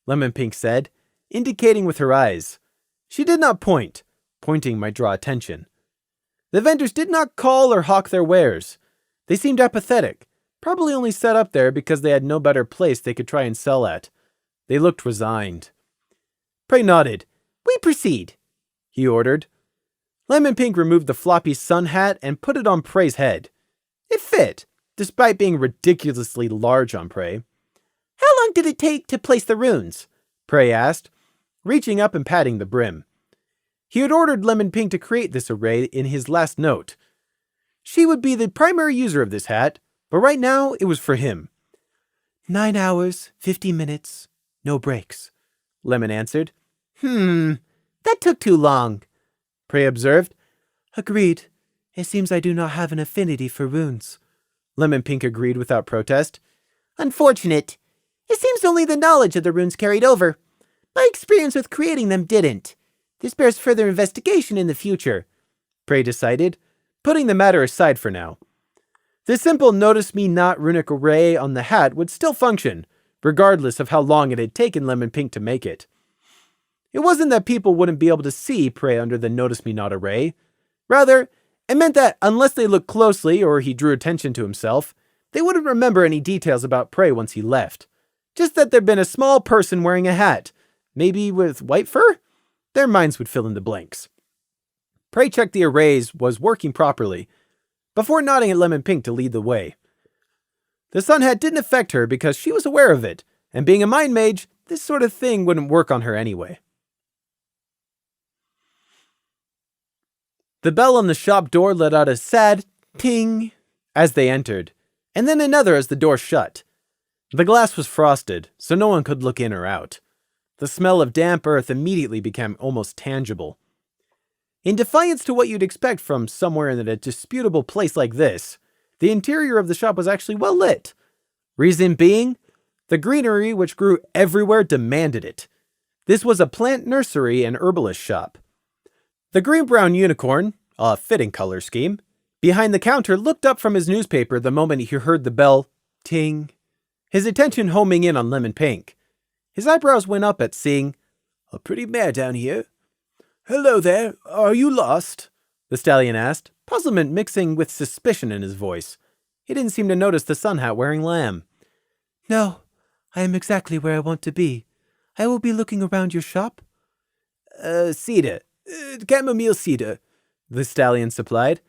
Lemon Pink said, indicating with her eyes. She did not point. Pointing might draw attention. The vendors did not call or hawk their wares. They seemed apathetic, probably only set up there because they had no better place they could try and sell at. They looked resigned. Prey nodded. We proceed, he ordered. Lemon Pink removed the floppy sun hat and put it on Prey's head. It fit, despite being ridiculously large on Prey. How long did it take to place the runes? Prey asked, reaching up and patting the brim. He had ordered Lemon Pink to create this array in his last note. She would be the primary user of this hat, but right now it was for him. 9 hours, 50 minutes, no breaks, Lemon answered. That took too long, Prey observed. Agreed. It seems I do not have an affinity for runes, Lemon Pink agreed without protest. Unfortunate. It seems only the knowledge of the runes carried over. My experience with creating them didn't. This bears further investigation in the future, Prey decided, putting the matter aside for now. The simple notice me not runic array on the hat would still function, regardless of how long it had taken Lemon Pink to make it. It wasn't that people wouldn't be able to see Prey under the notice me not array. Rather, it meant that unless they looked closely or he drew attention to himself, they wouldn't remember any details about Prey once he left. Just that there'd been a small person wearing a hat, maybe with white fur? Their minds would fill in the blanks. Prey checked the arrays was working properly, before nodding at Lemon Pink to lead the way. The sun hat didn't affect her because she was aware of it, and being a mind mage, this sort of thing wouldn't work on her anyway. The bell on the shop door let out a sad ting as they entered, and then another as the door shut. The glass was frosted, so no one could look in or out. The smell of damp earth immediately became almost tangible. In defiance to what you'd expect from somewhere in a disputable place like this, the interior of the shop was actually well lit. Reason being, the greenery which grew everywhere demanded it. This was a plant nursery and herbalist shop. The green-brown unicorn, a fitting color scheme, behind the counter looked up from his newspaper the moment he heard the bell ting, his attention homing in on Lemon Pink. His eyebrows went up at seeing a pretty mare down here. "Hello there, are you lost?" the stallion asked, puzzlement mixing with suspicion in his voice. He didn't seem to notice the sun hat wearing lamb. No, I am exactly where I want to be. I will be looking around your shop. Cedar. Chamomile cedar, the stallion supplied.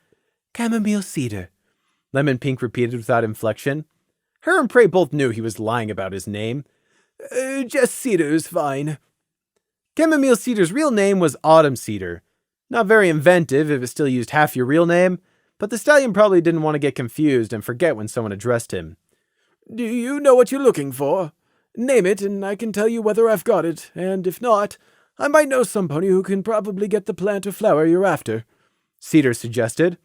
Chamomile cedar, Lemon Pink repeated without inflection. Her and Prey both knew he was lying about his name. Just cedar is fine. Chamomile cedar's real name was Autumn Cedar. Not very inventive if it still used half your real name, but the stallion probably didn't want to get confused and forget when someone addressed him. Do you know what you're looking for? Name it and I can tell you whether I've got it, and if not, I might know somebody who can probably get the plant or flower you're after, Cedar suggested.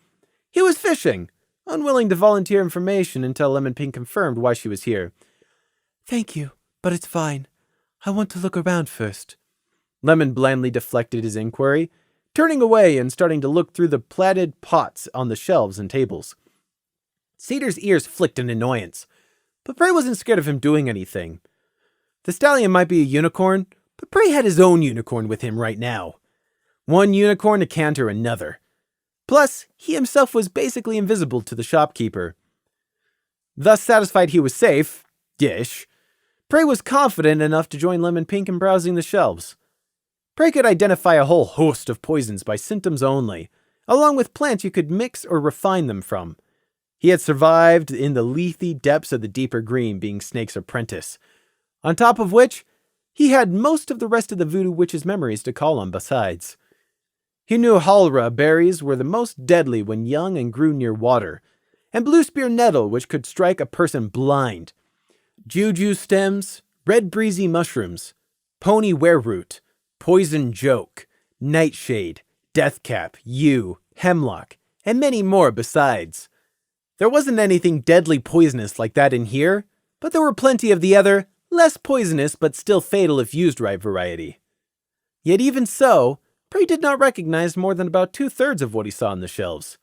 He was fishing, unwilling to volunteer information until Lemon Pink confirmed why she was here. Thank you, but it's fine. I want to look around first. Lemon blandly deflected his inquiry, turning away and starting to look through the plaited pots on the shelves and tables. Cedar's ears flicked in annoyance, but Prey wasn't scared of him doing anything. The stallion might be a unicorn, but Prey had his own unicorn with him right now. One unicorn to counter another. Plus, he himself was basically invisible to the shopkeeper. Thus satisfied he was safe, ish, Prey was confident enough to join Lemon Pink in browsing the shelves. Prey could identify a whole host of poisons by symptoms only, along with plants you could mix or refine them from. He had survived in the leafy depths of the deeper green, being Snake's apprentice. On top of which, he had most of the rest of the Voodoo Witch's memories to call on besides. He knew halra berries were the most deadly when young and grew near water, and blue spear nettle, which could strike a person blind. Juju stems, red breezy mushrooms, pony wereroot, poison joke, nightshade, deathcap, yew, hemlock, and many more besides. There wasn't anything deadly poisonous like that in here, but there were plenty of the other, less poisonous but still fatal if used right variety. Yet even so, Prey did not recognize more than about 2/3 of what he saw on the shelves.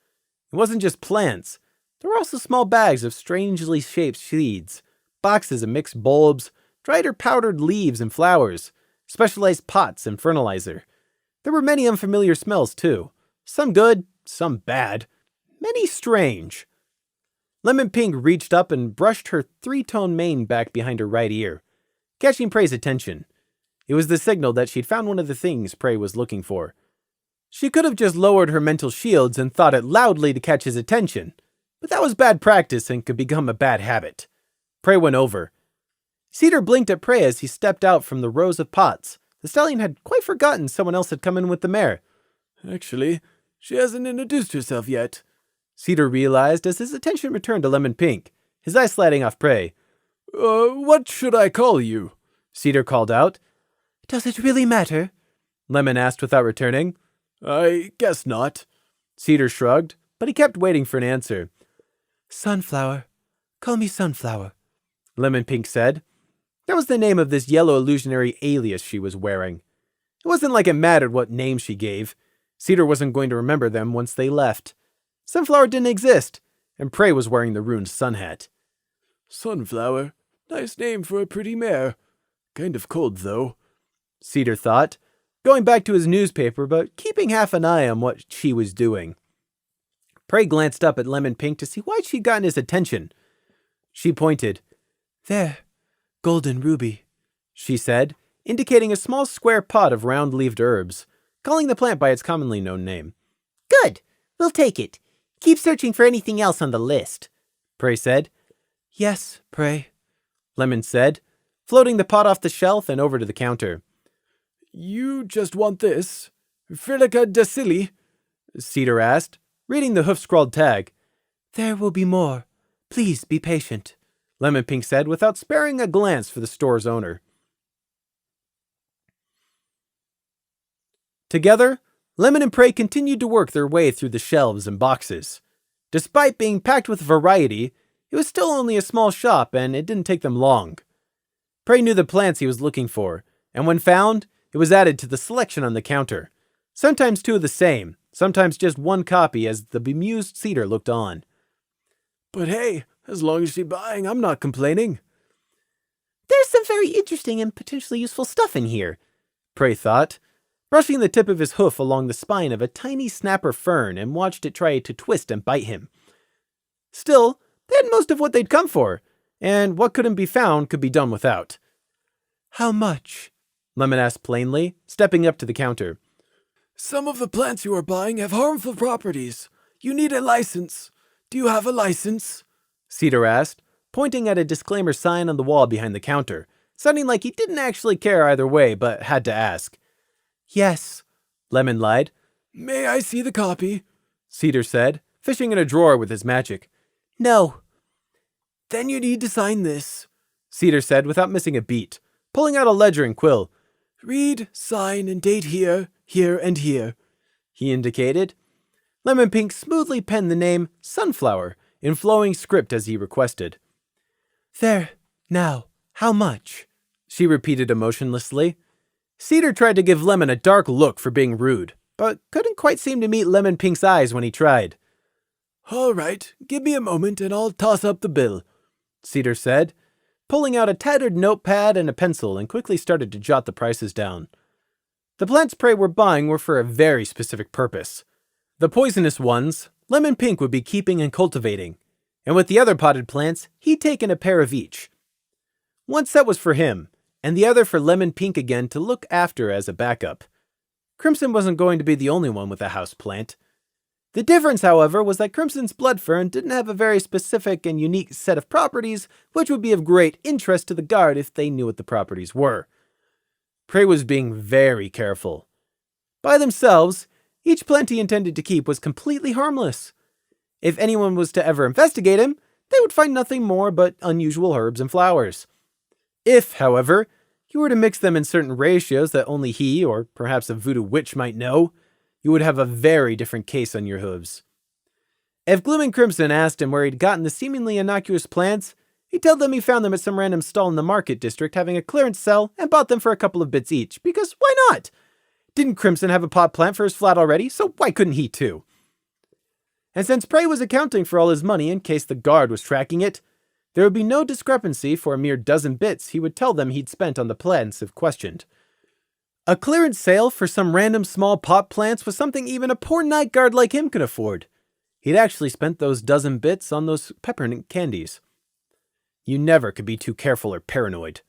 It wasn't just plants. There were also small bags of strangely shaped seeds, boxes of mixed bulbs, dried or powdered leaves and flowers, specialized pots and fertilizer. There were many unfamiliar smells too. Some good, some bad, many strange. Lemon Pink reached up and brushed her 3-tone mane back behind her right ear, catching Prey's attention. It was the signal that she'd found one of the things Prey was looking for. She could have just lowered her mental shields and thought it loudly to catch his attention, but that was bad practice and could become a bad habit. Prey went over. Cedar blinked at Prey as he stepped out from the rows of pots. The stallion had quite forgotten someone else had come in with the mare. Actually, she hasn't introduced herself yet, Cedar realized as his attention returned to Lemon Pink, his eyes sliding off Prey. What should I call you? Cedar called out. Does it really matter? Lemon asked without returning. I guess not. Cedar shrugged, but he kept waiting for an answer. Sunflower. Call me Sunflower, Lemon Pink said. That was the name of this yellow illusionary alias she was wearing. It wasn't like it mattered what name she gave. Cedar wasn't going to remember them once they left. Sunflower didn't exist, and Prey was wearing the ruined sun hat. Sunflower. Nice name for a pretty mare. Kind of cold, though, Cedar thought, going back to his newspaper but keeping half an eye on what she was doing. Prey glanced up at Lemon Pink to see why she'd gotten his attention. She pointed. There, golden ruby, she said, indicating a small square pot of round-leaved herbs, calling the plant by its commonly known name. Good, we'll take it. Keep searching for anything else on the list, Prey said. Yes, Prey, Lemon said, floating the pot off the shelf and over to the counter. You just want this? Frilica dacili? Cedar asked, reading the hoof-scrawled tag. There will be more. Please be patient, Lemon Pink said without sparing a glance for the store's owner. Together, Lemon and Prey continued to work their way through the shelves and boxes. Despite being packed with variety, it was still only a small shop and it didn't take them long. Prey knew the plants he was looking for, and when found, it was added to the selection on the counter. Sometimes two of the same, sometimes just one copy as the bemused Cedar looked on. But hey, as long as she's buying, I'm not complaining. There's some very interesting and potentially useful stuff in here, Prey thought, brushing the tip of his hoof along the spine of a tiny snapper fern and watched it try to twist and bite him. Still, they had most of what they'd come for, and what couldn't be found could be done without. How much? Lemon asked plainly, stepping up to the counter. Some of the plants you are buying have harmful properties. You need a license. Do you have a license? Cedar asked, pointing at a disclaimer sign on the wall behind the counter, sounding like he didn't actually care either way but had to ask. Yes, Lemon lied. May I see the copy? Cedar said, fishing in a drawer with his magic. No. Then you need to sign this, Cedar said without missing a beat, pulling out a ledger and quill. Read, sign, and date here, here, and here, he indicated. Lemon Pink smoothly penned the name Sunflower in flowing script as he requested. There, now, how much? She repeated emotionlessly. Cedar tried to give Lemon a dark look for being rude, but couldn't quite seem to meet Lemon Pink's eyes when he tried. All right, give me a moment and I'll toss up the bill, Cedar said, pulling out a tattered notepad and a pencil and quickly started to jot the prices down. The plants Prey were buying were for a very specific purpose. The poisonous ones, Lemon Pink would be keeping and cultivating, and with the other potted plants, he'd taken a pair of each. One set was for him, and the other for Lemon Pink again to look after as a backup. Crimson wasn't going to be the only one with a house plant. The difference, however, was that Crimson's blood fern didn't have a very specific and unique set of properties, which would be of great interest to the guard if they knew what the properties were. Prey was being very careful. By themselves, each plant he intended to keep was completely harmless. If anyone was to ever investigate him, they would find nothing more but unusual herbs and flowers. If, however, you were to mix them in certain ratios that only he, or perhaps a voodoo witch, might know, you would have a very different case on your hooves. If Gloom and Crimson asked him where he'd gotten the seemingly innocuous plants, he'd tell them he found them at some random stall in the market district having a clearance sale and bought them for a couple of bits each, because why not? Didn't Crimson have a pot plant for his flat already, so why couldn't he too? And since Prey was accounting for all his money in case the guard was tracking it, there would be no discrepancy for a mere dozen bits he would tell them he'd spent on the plants if questioned. A clearance sale for some random small pot plants was something even a poor night guard like him could afford. He'd actually spent those dozen bits on those peppermint candies. You never could be too careful or paranoid.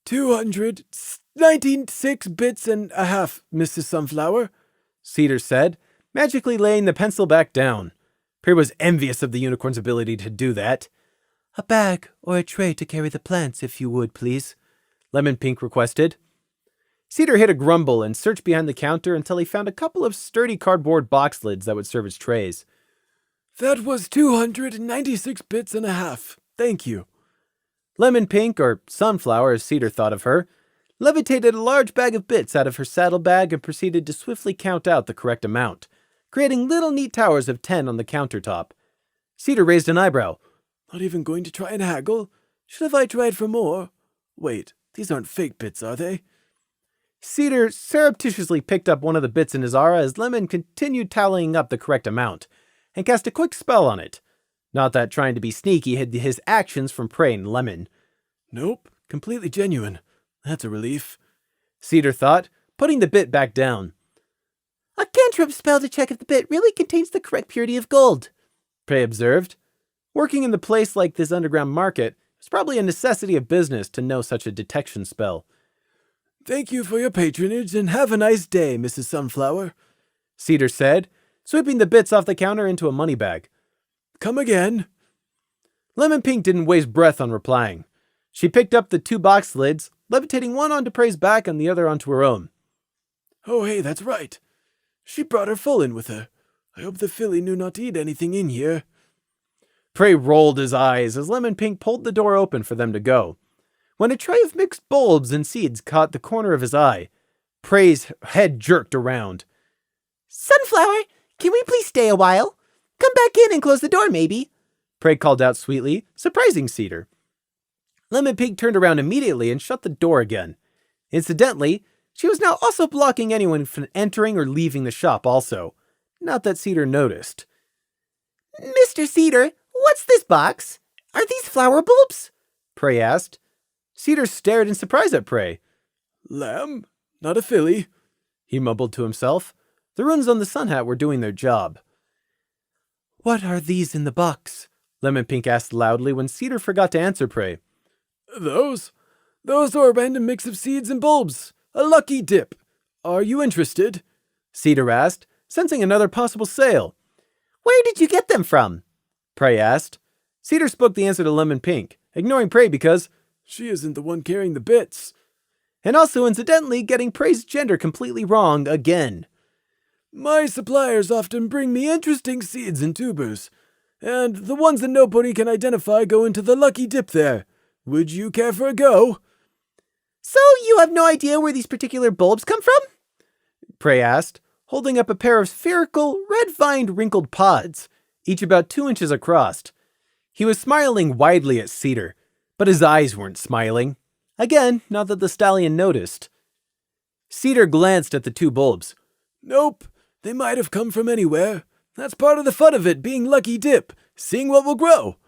296 bits and a half, Mrs. Sunflower, Cedar said, magically laying the pencil back down. Prey was envious of the unicorn's ability to do that. A bag or a tray to carry the plants, if you would, please, Lemon Pink requested. Cedar hit a grumble and searched behind the counter until he found a couple of sturdy cardboard box lids that would serve as trays. That was 296 bits and a half. Thank you. Lemon Pink, or Sunflower as Cedar thought of her, levitated a large bag of bits out of her saddlebag and proceeded to swiftly count out the correct amount, creating little neat towers of 10 on the countertop. Cedar raised an eyebrow. Not even going to try and haggle? Should have I tried for more? Wait, these aren't fake bits, are they? Cedar surreptitiously picked up one of the bits in his aura as Lemon continued tallying up the correct amount, and cast a quick spell on it. Not that trying to be sneaky hid his actions from Prey and Lemon. Nope, completely genuine. That's a relief. Cedar thought, putting the bit back down. A cantrip spell to check if the bit really contains the correct purity of gold, Prey observed. Working in the place like this underground market, it was probably a necessity of business to know such a detection spell. Thank you for your patronage and have a nice day, Mrs. Sunflower, Cedar said, sweeping the bits off the counter into a money bag. Come again. Lemon Pink didn't waste breath on replying. She picked up the two box lids, levitating one onto Prey's back and the other onto her own. Oh, hey, that's right. She brought her full in with her. I hope the filly knew not to eat anything in here. Prey rolled his eyes as Lemon Pink pulled the door open for them to go. When a tray of mixed bulbs and seeds caught the corner of his eye, Prey's head jerked around. Sunflower, can we please stay a while? Come back in and close the door, maybe, Prey called out sweetly, surprising Cedar. Lemon Pink turned around immediately and shut the door again. Incidentally, she was now also blocking anyone from entering or leaving the shop also. Not that Cedar noticed. Mr. Cedar, what's this box? Are these flower bulbs? Prey asked. Cedar stared in surprise at Prey. Lamb, not a filly, he mumbled to himself. The runes on the sun hat were doing their job. What are these in the box? Lemon Pink asked loudly when Cedar forgot to answer Prey. Those are a random mix of seeds and bulbs. A lucky dip. Are you interested? Cedar asked, sensing another possible sale. Where did you get them from? Prey asked. Cedar spoke the answer to Lemon Pink, ignoring Prey because she isn't the one carrying the bits. And also incidentally getting Prey's gender completely wrong again. My suppliers often bring me interesting seeds and tubers, and the ones that nobody can identify go into the lucky dip there. Would you care for a go? So you have no idea where these particular bulbs come from? Prey asked, holding up a pair of spherical, red-vined wrinkled pods, each about 2 inches across. He was smiling widely at Cedar, but his eyes weren't smiling. Again, not that the stallion noticed. Cedar glanced at the two bulbs. Nope, they might have come from anywhere. That's part of the fun of it, being lucky dip, seeing what will grow.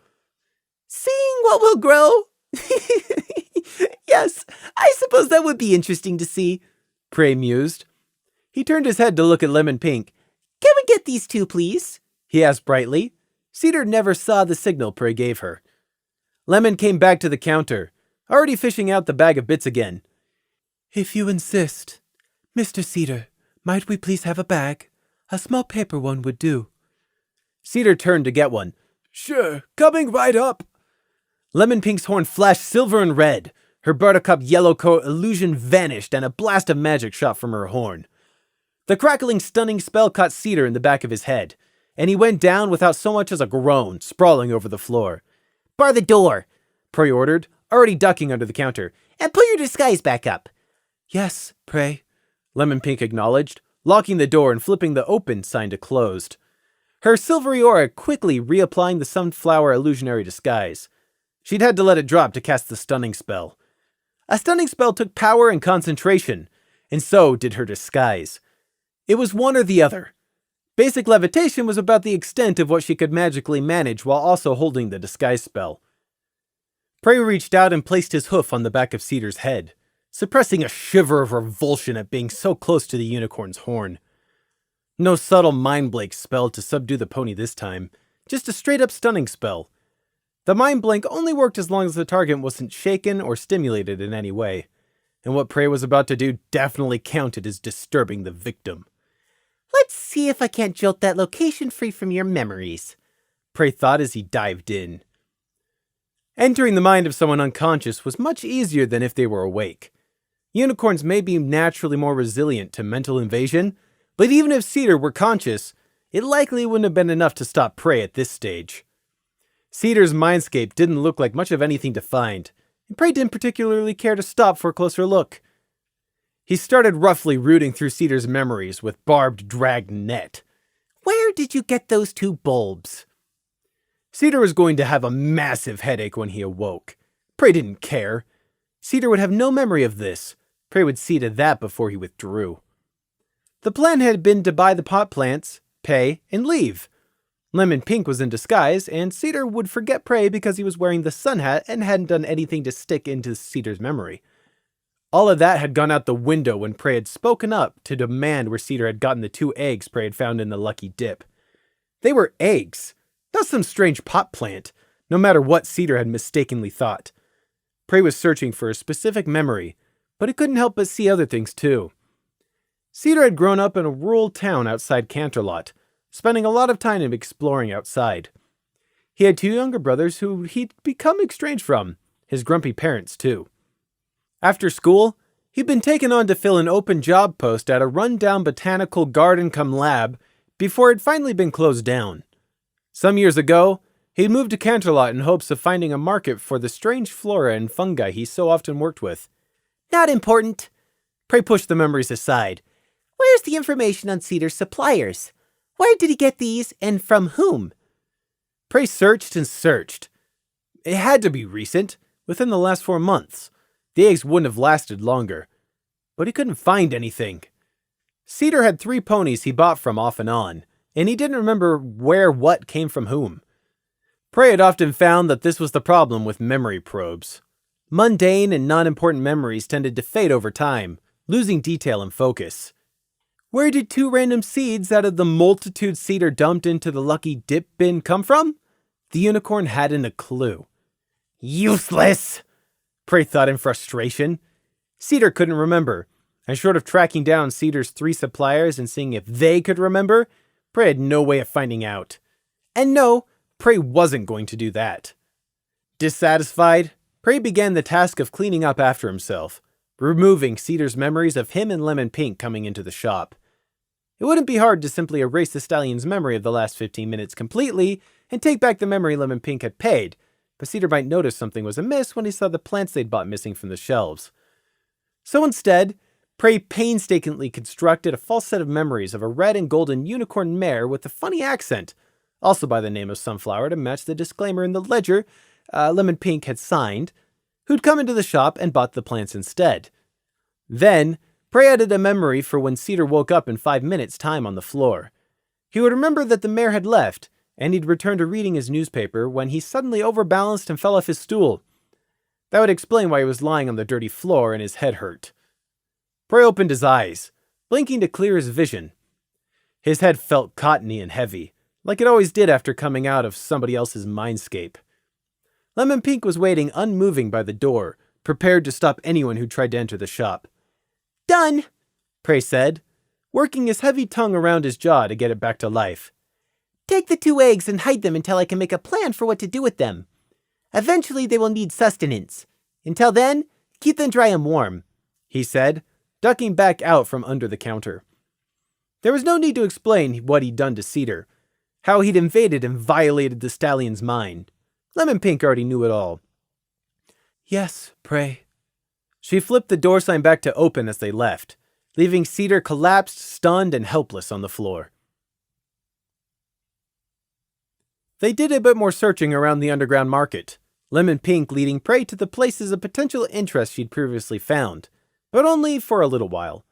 Seeing what will grow? Yes, I suppose that would be interesting to see, Prey mused. He turned his head to look at Lemon Pink. Can we get these two, please? He asked brightly. Cedar never saw the signal Prey gave her. Lemon came back to the counter, already fishing out the bag of bits again. If you insist. Mr. Cedar, might we please have a bag? A small paper one would do. Cedar turned to get one. Sure, coming right up. Lemon Pink's horn flashed silver and red. Her buttercup yellow coat illusion vanished and a blast of magic shot from her horn. The crackling, stunning spell caught Cedar in the back of his head, and he went down without so much as a groan, sprawling over the floor. Bar the door, Prey ordered, already ducking under the counter. and put your disguise back up. Yes, Prey, Lemon Pink acknowledged, locking the door and flipping the open sign to closed. Her silvery aura quickly reapplying the sunflower illusionary disguise. She'd had to let it drop to cast the stunning spell. A stunning spell took power and concentration, and so did her disguise. It was one or the other. Basic levitation was about the extent of what she could magically manage while also holding the disguise spell. Prey reached out and placed his hoof on the back of Cedar's head, suppressing a shiver of revulsion at being so close to the unicorn's horn. No subtle mind blank spell to subdue the pony this time, just a straight-up stunning spell. The mind blank only worked as long as the target wasn't shaken or stimulated in any way, and what Prey was about to do definitely counted as disturbing the victim. Let's see if I can't jolt that location free from your memories, Prey thought as he dived in. Entering the mind of someone unconscious was much easier than if they were awake. Unicorns may be naturally more resilient to mental invasion, but even if Cedar were conscious, it likely wouldn't have been enough to stop Prey at this stage. Cedar's mindscape didn't look like much of anything to find, and Prey didn't particularly care to stop for a closer look. He started roughly rooting through Cedar's memories with barbed drag net. Where did you get those 2 bulbs? Cedar was going to have a massive headache when he awoke. Prey didn't care. Cedar would have no memory of this. Prey would see to that before he withdrew. The plan had been to buy the pot plants, pay, and leave. Lemon Pink was in disguise, and Cedar would forget Prey because he was wearing the sun hat and hadn't done anything to stick into Cedar's memory. All of that had gone out the window when Prey had spoken up to demand where Cedar had gotten the 2 eggs Prey had found in the lucky dip. They were eggs, not some strange pot plant, no matter what Cedar had mistakenly thought. Prey was searching for a specific memory, but he couldn't help but see other things too. Cedar had grown up in a rural town outside Canterlot, spending a lot of time exploring outside. He had 2 younger brothers who he'd become estranged from, his grumpy parents too. After school, he'd been taken on to fill an open job post at a run-down botanical garden-cum-lab before it had finally been closed down. Some years ago, he'd moved to Canterlot in hopes of finding a market for the strange flora and fungi he so often worked with. Not important. Prey pushed the memories aside. Where's the information on Cedar's suppliers? Where did he get these, and from whom? Prey searched and searched. It had to be recent, within the last 4 months. The eggs wouldn't have lasted longer. But he couldn't find anything. Cedar had 3 ponies he bought from off and on, and he didn't remember where what came from whom. Prey had often found that this was the problem with memory probes. Mundane and non-important memories tended to fade over time, losing detail and focus. Where did 2 random seeds out of the multitude Cedar dumped into the lucky dip bin come from? The unicorn hadn't a clue. Useless! Prey thought in frustration. Cedar couldn't remember, and short of tracking down Cedar's 3 suppliers and seeing if they could remember, Prey had no way of finding out. And no, Prey wasn't going to do that. Dissatisfied, Prey began the task of cleaning up after himself, removing Cedar's memories of him and Lemon Pink coming into the shop. It wouldn't be hard to simply erase the stallion's memory of the last 15 minutes completely and take back the memory Lemon Pink had paid, but Cedar might notice something was amiss when he saw the plants they'd bought missing from the shelves. So instead, Prey painstakingly constructed a false set of memories of a red and golden unicorn mare with a funny accent, also by the name of Sunflower to match the disclaimer in the ledger Lemon Pink had signed, who'd come into the shop and bought the plants instead. Then, Prey added a memory for when Cedar woke up in 5 minutes' time on the floor. He would remember that the mare had left, and he'd returned to reading his newspaper when he suddenly overbalanced and fell off his stool. That would explain why he was lying on the dirty floor and his head hurt. Prey opened his eyes, blinking to clear his vision. His head felt cottony and heavy, like it always did after coming out of somebody else's mindscape. Lemon Pink was waiting unmoving by the door, prepared to stop anyone who tried to enter the shop. Done, Prey said, working his heavy tongue around his jaw to get it back to life. Take the 2 eggs and hide them until I can make a plan for what to do with them. Eventually they will need sustenance. Until then, keep them dry and warm, he said, ducking back out from under the counter. There was no need to explain what he'd done to Cedar. How he'd invaded and violated the stallion's mind. Lemon Pink already knew it all. Yes, pray. She flipped the door sign back to open as they left, leaving Cedar collapsed, stunned, and helpless on the floor. They did a bit more searching around the underground market, Lemon Pink leading Prey to the places of potential interest she'd previously found, but only for a little while.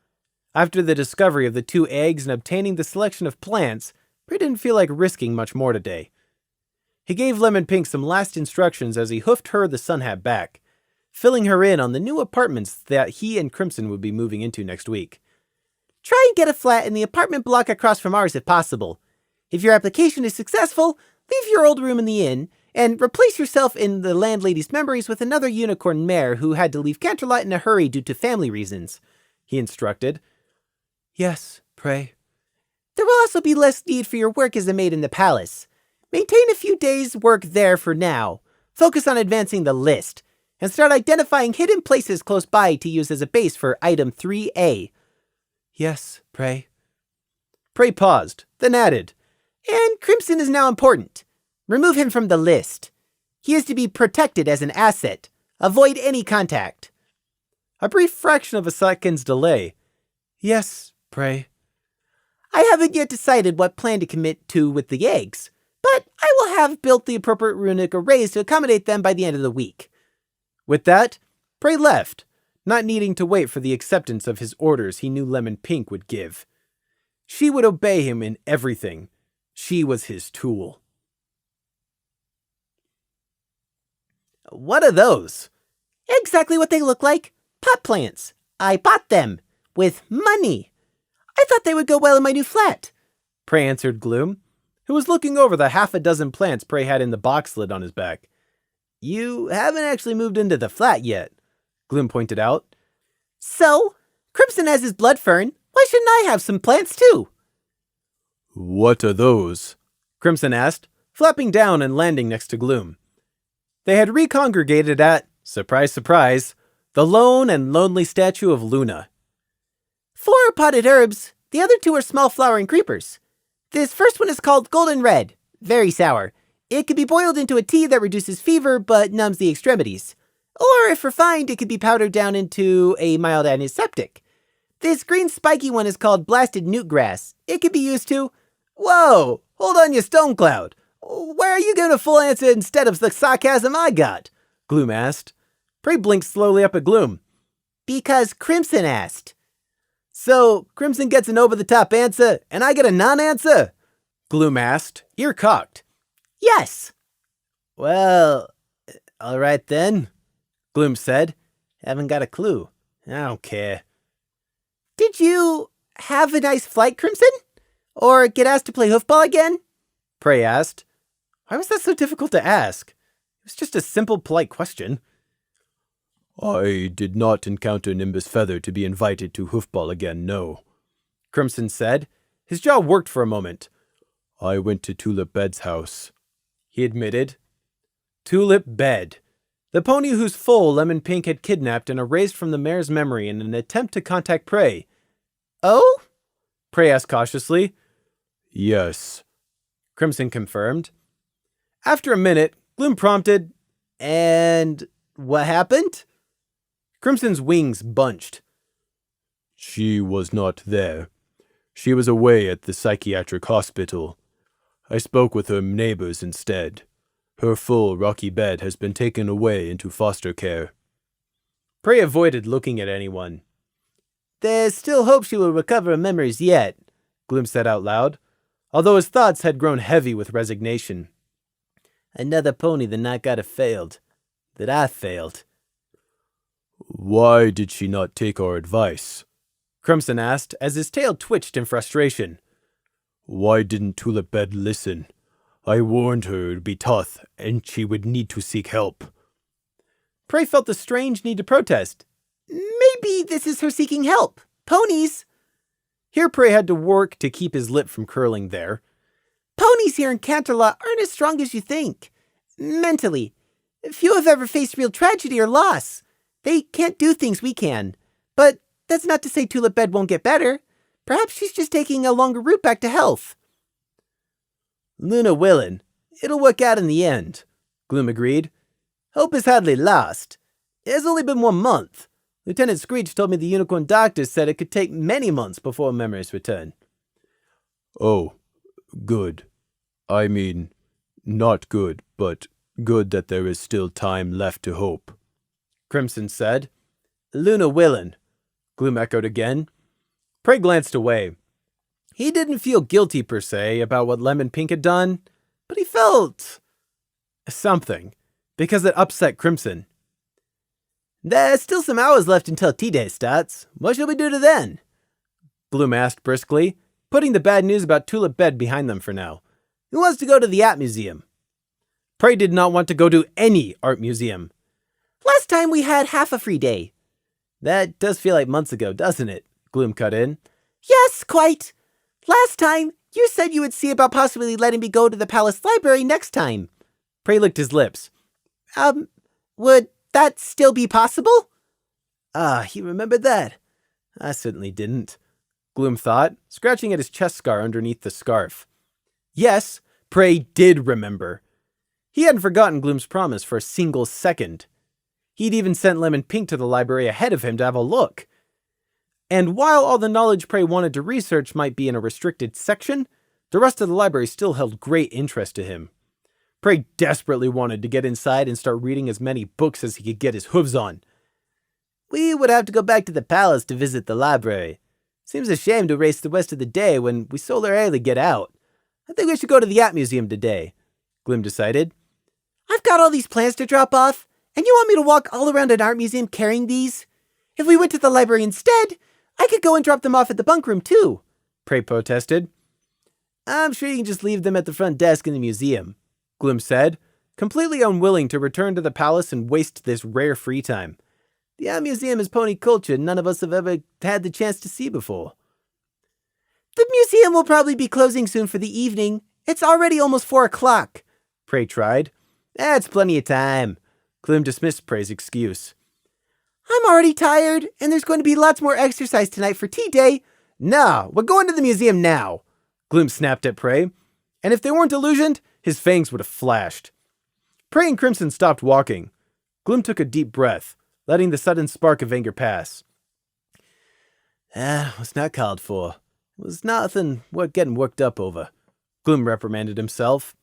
After the discovery of the 2 eggs and obtaining the selection of plants, Prey didn't feel like risking much more today. He gave Lemon Pink some last instructions as he hoofed her the sun hat back, filling her in on the new apartments that he and Crimson would be moving into next week. Try and get a flat in the apartment block across from ours if possible. If your application is successful, leave your old room in the inn, and replace yourself in the landlady's memories with another unicorn mare who had to leave Canterlot in a hurry due to family reasons, he instructed. Yes, pray. There will also be less need for your work as a maid in the palace. Maintain a few days' work there for now. Focus on advancing the list, and start identifying hidden places close by to use as a base for item 3A. Yes, pray. Prey paused, then added, And Crimson is now important. Remove him from the list. He is to be protected as an asset. Avoid any contact. A brief fraction of a second's delay. Yes, pray. I haven't yet decided what plan to commit to with the eggs, but I will have built the appropriate runic arrays to accommodate them by the end of the week. With that, Prey left, not needing to wait for the acceptance of his orders he knew Lemon Pink would give. She would obey him in everything. She was his tool. What are those? Exactly what they look like. Pot plants. I bought them. With money. I thought they would go well in my new flat. Prey answered Gloom, who was looking over the 6 plants Prey had in the box lid on his back. You haven't actually moved into the flat yet, Gloom pointed out. So, Crimson has his blood fern. Why shouldn't I have some plants too? What are those? Crimson asked, flapping down and landing next to Gloom. They had recongregated at, surprise, surprise, the lone and lonely statue of Luna. 4 are potted herbs. The other 2 are small flowering creepers. This first one is called Golden Red. Very sour. It could be boiled into a tea that reduces fever but numbs the extremities. Or, if refined, it could be powdered down into a mild antiseptic. This green spiky one is called Blasted Newtgrass. It could be used to... Whoa! Hold on, you Stonecloud! Where are you giving a full answer instead of the sarcasm I got? Gloom asked. Prey blinked slowly up at Gloom. Because Crimson asked. So, Crimson gets an over-the-top answer, and I get a non-answer? Gloom asked, ear cocked. Yes. Well, all right then, Gloom said. Haven't got a clue. I don't care. Did you have a nice flight, Crimson? Or get asked to play hoofball again? Prey asked. Why was that so difficult to ask? It was just a simple, polite question. I did not encounter Nimbus Feather to be invited to hoofball again, no, Crimson said. His jaw worked for a moment. I went to Tulip Bed's house, he admitted. Tulip Bed, the pony whose foal Lemon Pink had kidnapped and erased from the mare's memory in an attempt to contact Prey. Oh? Prey asked cautiously. Yes, Crimson confirmed. After a minute, Gloom prompted, And what happened? Crimson's wings bunched. She was not there. She was away at the psychiatric hospital. I spoke with her neighbors instead. Her full rocky bed has been taken away into foster care. Prey avoided looking at anyone. There's still hope she will recover her memories yet, Gloom said out loud, although his thoughts had grown heavy with resignation. Another pony that not got it failed. That I failed. Why did she not take our advice? Crimson asked as his tail twitched in frustration. Why didn't Tulip Bed listen? I warned her it would be tough and she would need to seek help. Prey felt the strange need to protest. Maybe this is her seeking help. Ponies. Here Prey had to work to keep his lip from curling there. Ponies here in Canterlot aren't as strong as you think. Mentally. Few have ever faced real tragedy or loss. They can't do things we can. But that's not to say Tulip Bed won't get better. Perhaps she's just taking a longer route back to health. Luna willin', it'll work out in the end, Gloom agreed. Hope is hardly lost. It has only been 1 month. Lieutenant Screech told me the Unicorn doctor said it could take many months before memories return. Oh, good. I mean, not good, but good that there is still time left to hope, Crimson said. Luna willin', Gloom echoed again. Prey glanced away. He didn't feel guilty per se about what Lemon Pink had done, but he felt something, because it upset Crimson. There's still some hours left until T-Day starts. What shall we do to then? Gloom asked briskly, putting the bad news about Tulip Bed behind them for now. Who wants to go to the art museum? Prey did not want to go to any art museum. Last time we had half a free day. That does feel like months ago, doesn't it? Gloom cut in. Yes, quite. Last time, you said you would see about possibly letting me go to the Palace Library next time. Prey licked his lips. Would that still be possible? You remembered that? I certainly didn't, Gloom thought, scratching at his chest scar underneath the scarf. Yes, Prey did remember. He hadn't forgotten Gloom's promise for a single second. He'd even sent Lemon Pink to the library ahead of him to have a look. And while all the knowledge Prey wanted to research might be in a restricted section, the rest of the library still held great interest to him. Prey desperately wanted to get inside and start reading as many books as he could get his hooves on. We would have to go back to the palace to visit the library. Seems a shame to waste the rest of the day when we so rarely get out. I think we should go to the art museum today, Gloom decided. I've got all these plans to drop off, and you want me to walk all around an art museum carrying these? If we went to the library instead, I could go and drop them off at the bunk room too, Prey protested. I'm sure you can just leave them at the front desk in the museum, Gloom said, completely unwilling to return to the palace and waste this rare free time. The art museum is pony culture none of us have ever had the chance to see before. The museum will probably be closing soon for the evening. It's already almost 4 o'clock. Prey tried. That's plenty of time. Gloom dismissed Prey's excuse. I'm already tired, and there's going to be lots more exercise tonight for tea day. Nah, we're going to the museum now, Gloom snapped at Prey. And if they weren't illusioned, his fangs would have flashed. Prey and Crimson stopped walking. Gloom took a deep breath, letting the sudden spark of anger pass. It was not called for. It was nothing worth getting worked up over, Gloom reprimanded himself.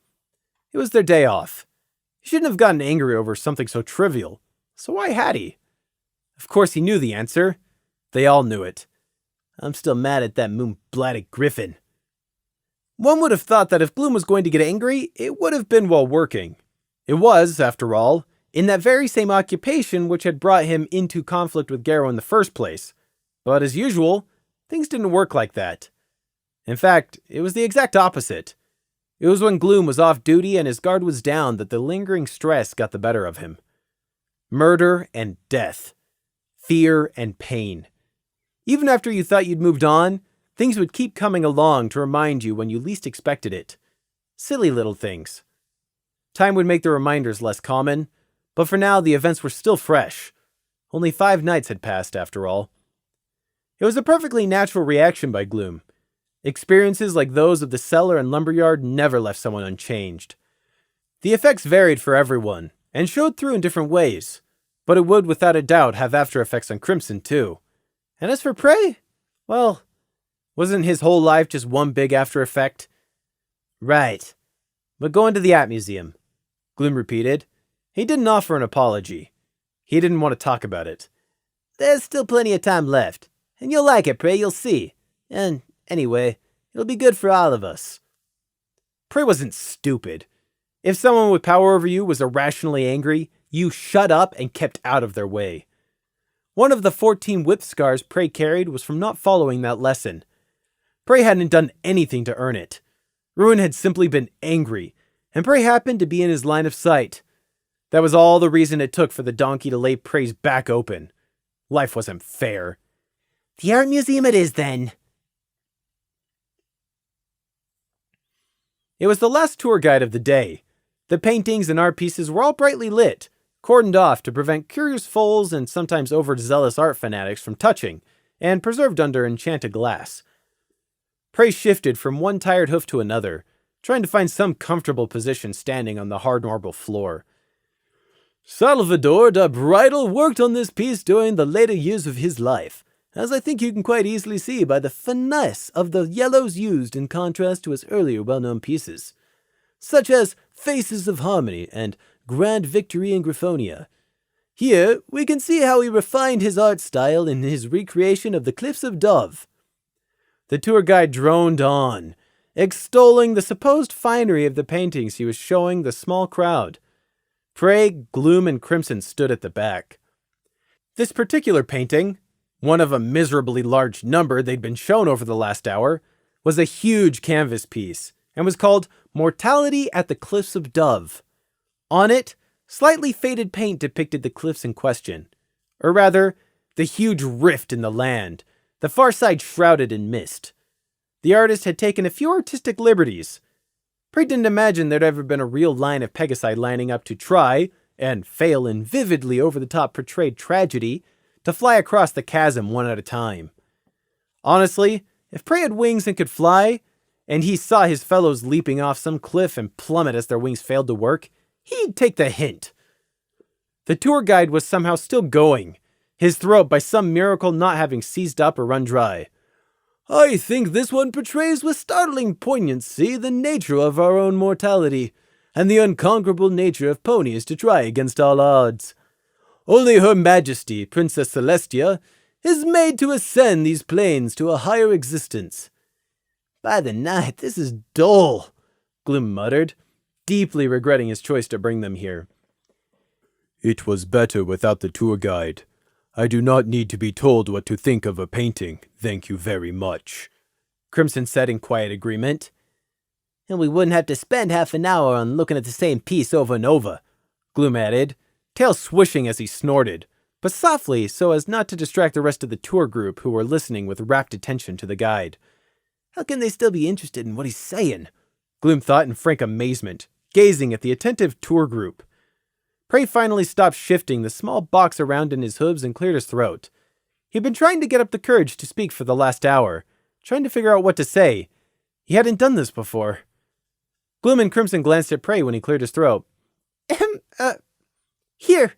It was their day off. He shouldn't have gotten angry over something so trivial. So why had he? Of course he knew the answer. They all knew it. I'm still mad at that moon-blatted griffin. One would have thought that if Gloom was going to get angry, it would have been while working. It was, after all, in that very same occupation which had brought him into conflict with Garrow in the first place. But as usual, things didn't work like that. In fact, it was the exact opposite. It was when Gloom was off duty and his guard was down that the lingering stress got the better of him. Murder and death. Fear and pain. Even after you thought you'd moved on, things would keep coming along to remind you when you least expected it. Silly little things. Time would make the reminders less common, but for now the events were still fresh. Only 5 nights had passed after all. It was a perfectly natural reaction by Gloom. Experiences like those of the cellar and lumberyard never left someone unchanged. The effects varied for everyone, and showed through in different ways, but it would without a doubt have after effects on Crimson too. And as for Prey, well, wasn't his whole life just one big after effect? Right. But going to the art museum, Gloom repeated. He didn't offer an apology. He didn't want to talk about it. There's still plenty of time left, and you'll like it, Prey, you'll see. And anyway, it'll be good for all of us. Prey wasn't stupid. If someone with power over you was irrationally angry, you shut up and kept out of their way. One of the 14 whip scars Prey carried was from not following that lesson. Prey hadn't done anything to earn it. Ruin had simply been angry, and Prey happened to be in his line of sight. That was all the reason it took for the donkey to lay Prey's back open. Life wasn't fair. The art museum it is then. It was the last tour guide of the day. The paintings and art pieces were all brightly lit, cordoned off to prevent curious foals and sometimes overzealous art fanatics from touching, and preserved under enchanted glass. Prey shifted from one tired hoof to another, trying to find some comfortable position standing on the hard marble floor. Salvador da Bridal worked on this piece during the later years of his life, as I think you can quite easily see by the finesse of the yellows used in contrast to his earlier well-known pieces, such as Faces of Harmony and Grand Victory in Griffonia. Here, we can see how he refined his art style in his recreation of the Cliffs of Dove. The tour guide droned on, extolling the supposed finery of the paintings he was showing the small crowd. Prey, Gloom, and Crimson stood at the back. This particular painting, one of a miserably large number they'd been shown over the last hour, was a huge canvas piece and was called Mortality at the Cliffs of Dove. On it, slightly faded paint depicted the cliffs in question, or rather, the huge rift in the land, the far side shrouded in mist. The artist had taken a few artistic liberties. Prey didn't imagine there'd ever been a real line of Pegasi lining up to try, and fail in vividly over-the-top portrayed tragedy, to fly across the chasm one at a time. Honestly, if Prey had wings and could fly, and he saw his fellows leaping off some cliff and plummet as their wings failed to work, he'd take the hint. The tour guide was somehow still going, his throat by some miracle not having seized up or run dry. I think this one portrays with startling poignancy the nature of our own mortality, and the unconquerable nature of ponies to try against all odds. Only Her Majesty, Princess Celestia, is made to ascend these plains to a higher existence. By the night, this is dull, Gloom muttered, deeply regretting his choice to bring them here. It was better without the tour guide. I do not need to be told what to think of a painting, thank you very much, Crimson said in quiet agreement. And we wouldn't have to spend half an hour on looking at the same piece over and over, Gloom added, tail swishing as he snorted, but softly so as not to distract the rest of the tour group who were listening with rapt attention to the guide. How can they still be interested in what he's saying? Gloom thought in frank amazement, gazing at the attentive tour group. Prey finally stopped shifting the small box around in his hooves and cleared his throat. He'd been trying to get up the courage to speak for the last hour, trying to figure out what to say. He hadn't done this before. Gloom and Crimson glanced at Prey when he cleared his throat. Here,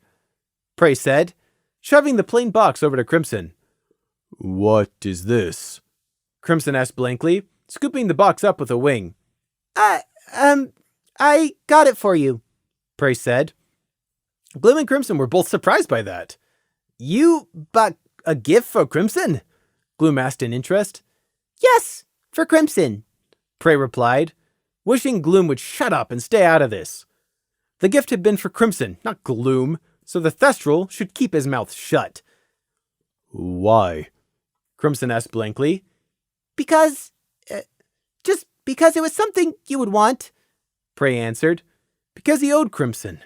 Prey said, shoving the plain box over to Crimson. What is this? Crimson asked blankly, scooping the box up with a wing. I got it for you, Prey said. Gloom and Crimson were both surprised by that. You bought a gift for Crimson? Gloom asked in interest. Yes, for Crimson, Prey replied, wishing Gloom would shut up and stay out of this. The gift had been for Crimson, not Gloom, so the Thestral should keep his mouth shut. Why? Crimson asked blankly. Because, just because it was something you would want, Prey answered. Because he owed Crimson.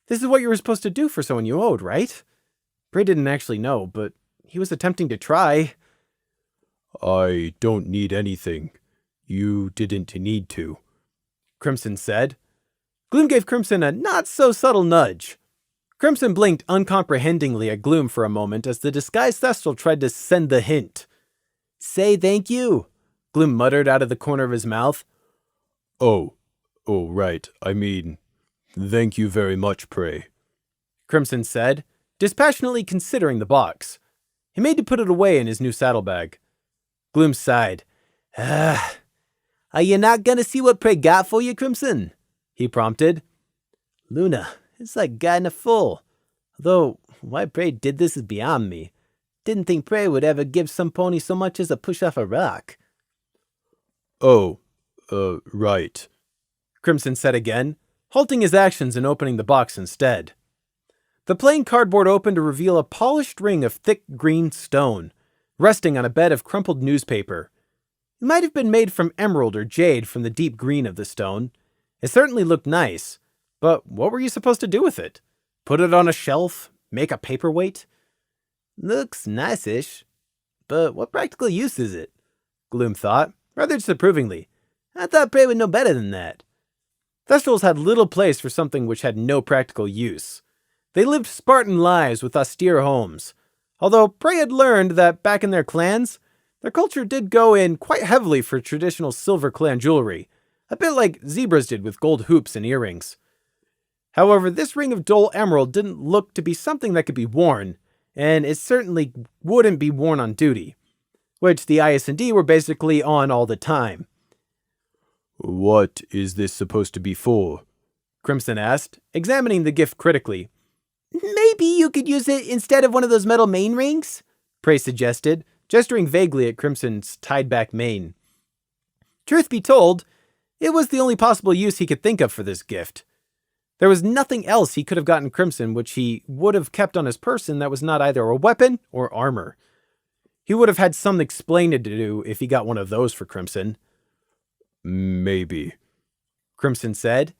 This is what you were supposed to do for someone you owed, right? Prey didn't actually know, but he was attempting to try. I don't need anything. You didn't need to, Crimson said. Gloom gave Crimson a not-so-subtle nudge. Crimson blinked uncomprehendingly at Gloom for a moment as the disguised Thestral tried to send the hint. Say thank you, Gloom muttered out of the corner of his mouth. Oh, right, I mean, thank you very much, Prey, Crimson said, dispassionately considering the box. He made to put it away in his new saddlebag. Gloom sighed. Are you not gonna see what Prey got for you, Crimson? He prompted. Luna, it's like guiding a fool. Although, why Prey did this is beyond me. Didn't think Prey would ever give some pony so much as a push off a rock. Right, Crimson said again, halting his actions and opening the box instead. The plain cardboard opened to reveal a polished ring of thick green stone, resting on a bed of crumpled newspaper. It might have been made from emerald or jade from the deep green of the stone. It certainly looked nice, but what were you supposed to do with it? Put it on a shelf? Make a paperweight? Looks nice-ish, but what practical use is it? Gloom thought, rather disapprovingly. I thought Prey would know better than that. Thestrals had little place for something which had no practical use. They lived Spartan lives with austere homes, although Prey had learned that back in their clans, their culture did go in quite heavily for traditional silver clan jewelry, a bit like zebras did with gold hoops and earrings. However, this ring of dull emerald didn't look to be something that could be worn, and it certainly wouldn't be worn on duty, which the IS&D were basically on all the time. What is this supposed to be for? Crimson asked, examining the gift critically. Maybe you could use it instead of one of those metal mane rings? Prey suggested, gesturing vaguely at Crimson's tied-back mane. Truth be told, it was the only possible use he could think of for this gift. There was nothing else he could have gotten Crimson which he would have kept on his person that was not either a weapon or armor. He would have had some explaining to do if he got one of those for Crimson. Maybe, Crimson said.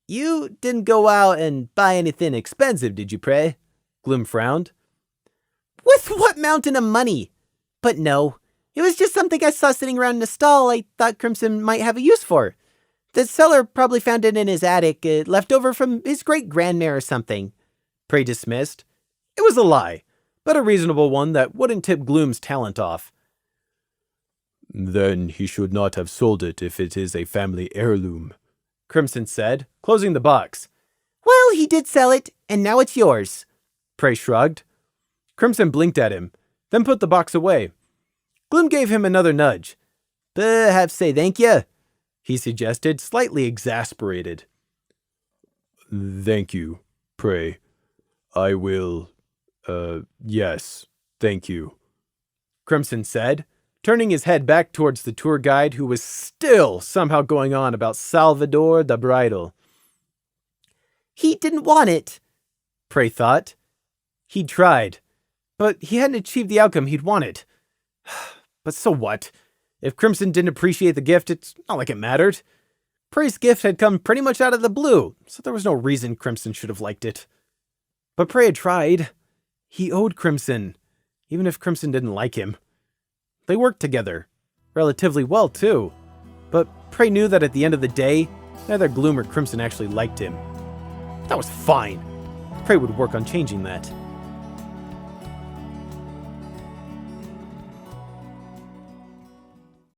You didn't go out and buy anything expensive, did you, Prey? Gloom frowned. With what mountain of money? But no, it was just something I saw sitting around in a stall I thought Crimson might have a use for. The seller probably found it in his attic, left over from his great-grandmare or something. Prey dismissed. It was a lie, but a reasonable one that wouldn't tip Gloom's talent off. Then he should not have sold it if it is a family heirloom, Crimson said, closing the box. Well, he did sell it, and now it's yours. Prey shrugged. Crimson blinked at him, then put the box away. Gloom gave him another nudge. Perhaps say thank you, he suggested, slightly exasperated. Thank you, Prey. I will, yes, thank you, Crimson said, turning his head back towards the tour guide who was still somehow going on about Salvador the Bridal. He didn't want it, Prey thought. He'd tried, but he hadn't achieved the outcome he'd wanted. But so what? If Crimson didn't appreciate the gift, it's not like it mattered. Prey's gift had come pretty much out of the blue, so there was no reason Crimson should have liked it. But Prey had tried. He owed Crimson, even if Crimson didn't like him. They worked together, relatively well too, but Prey knew that at the end of the day, neither Gloom or Crimson actually liked him. That was fine. Prey would work on changing that.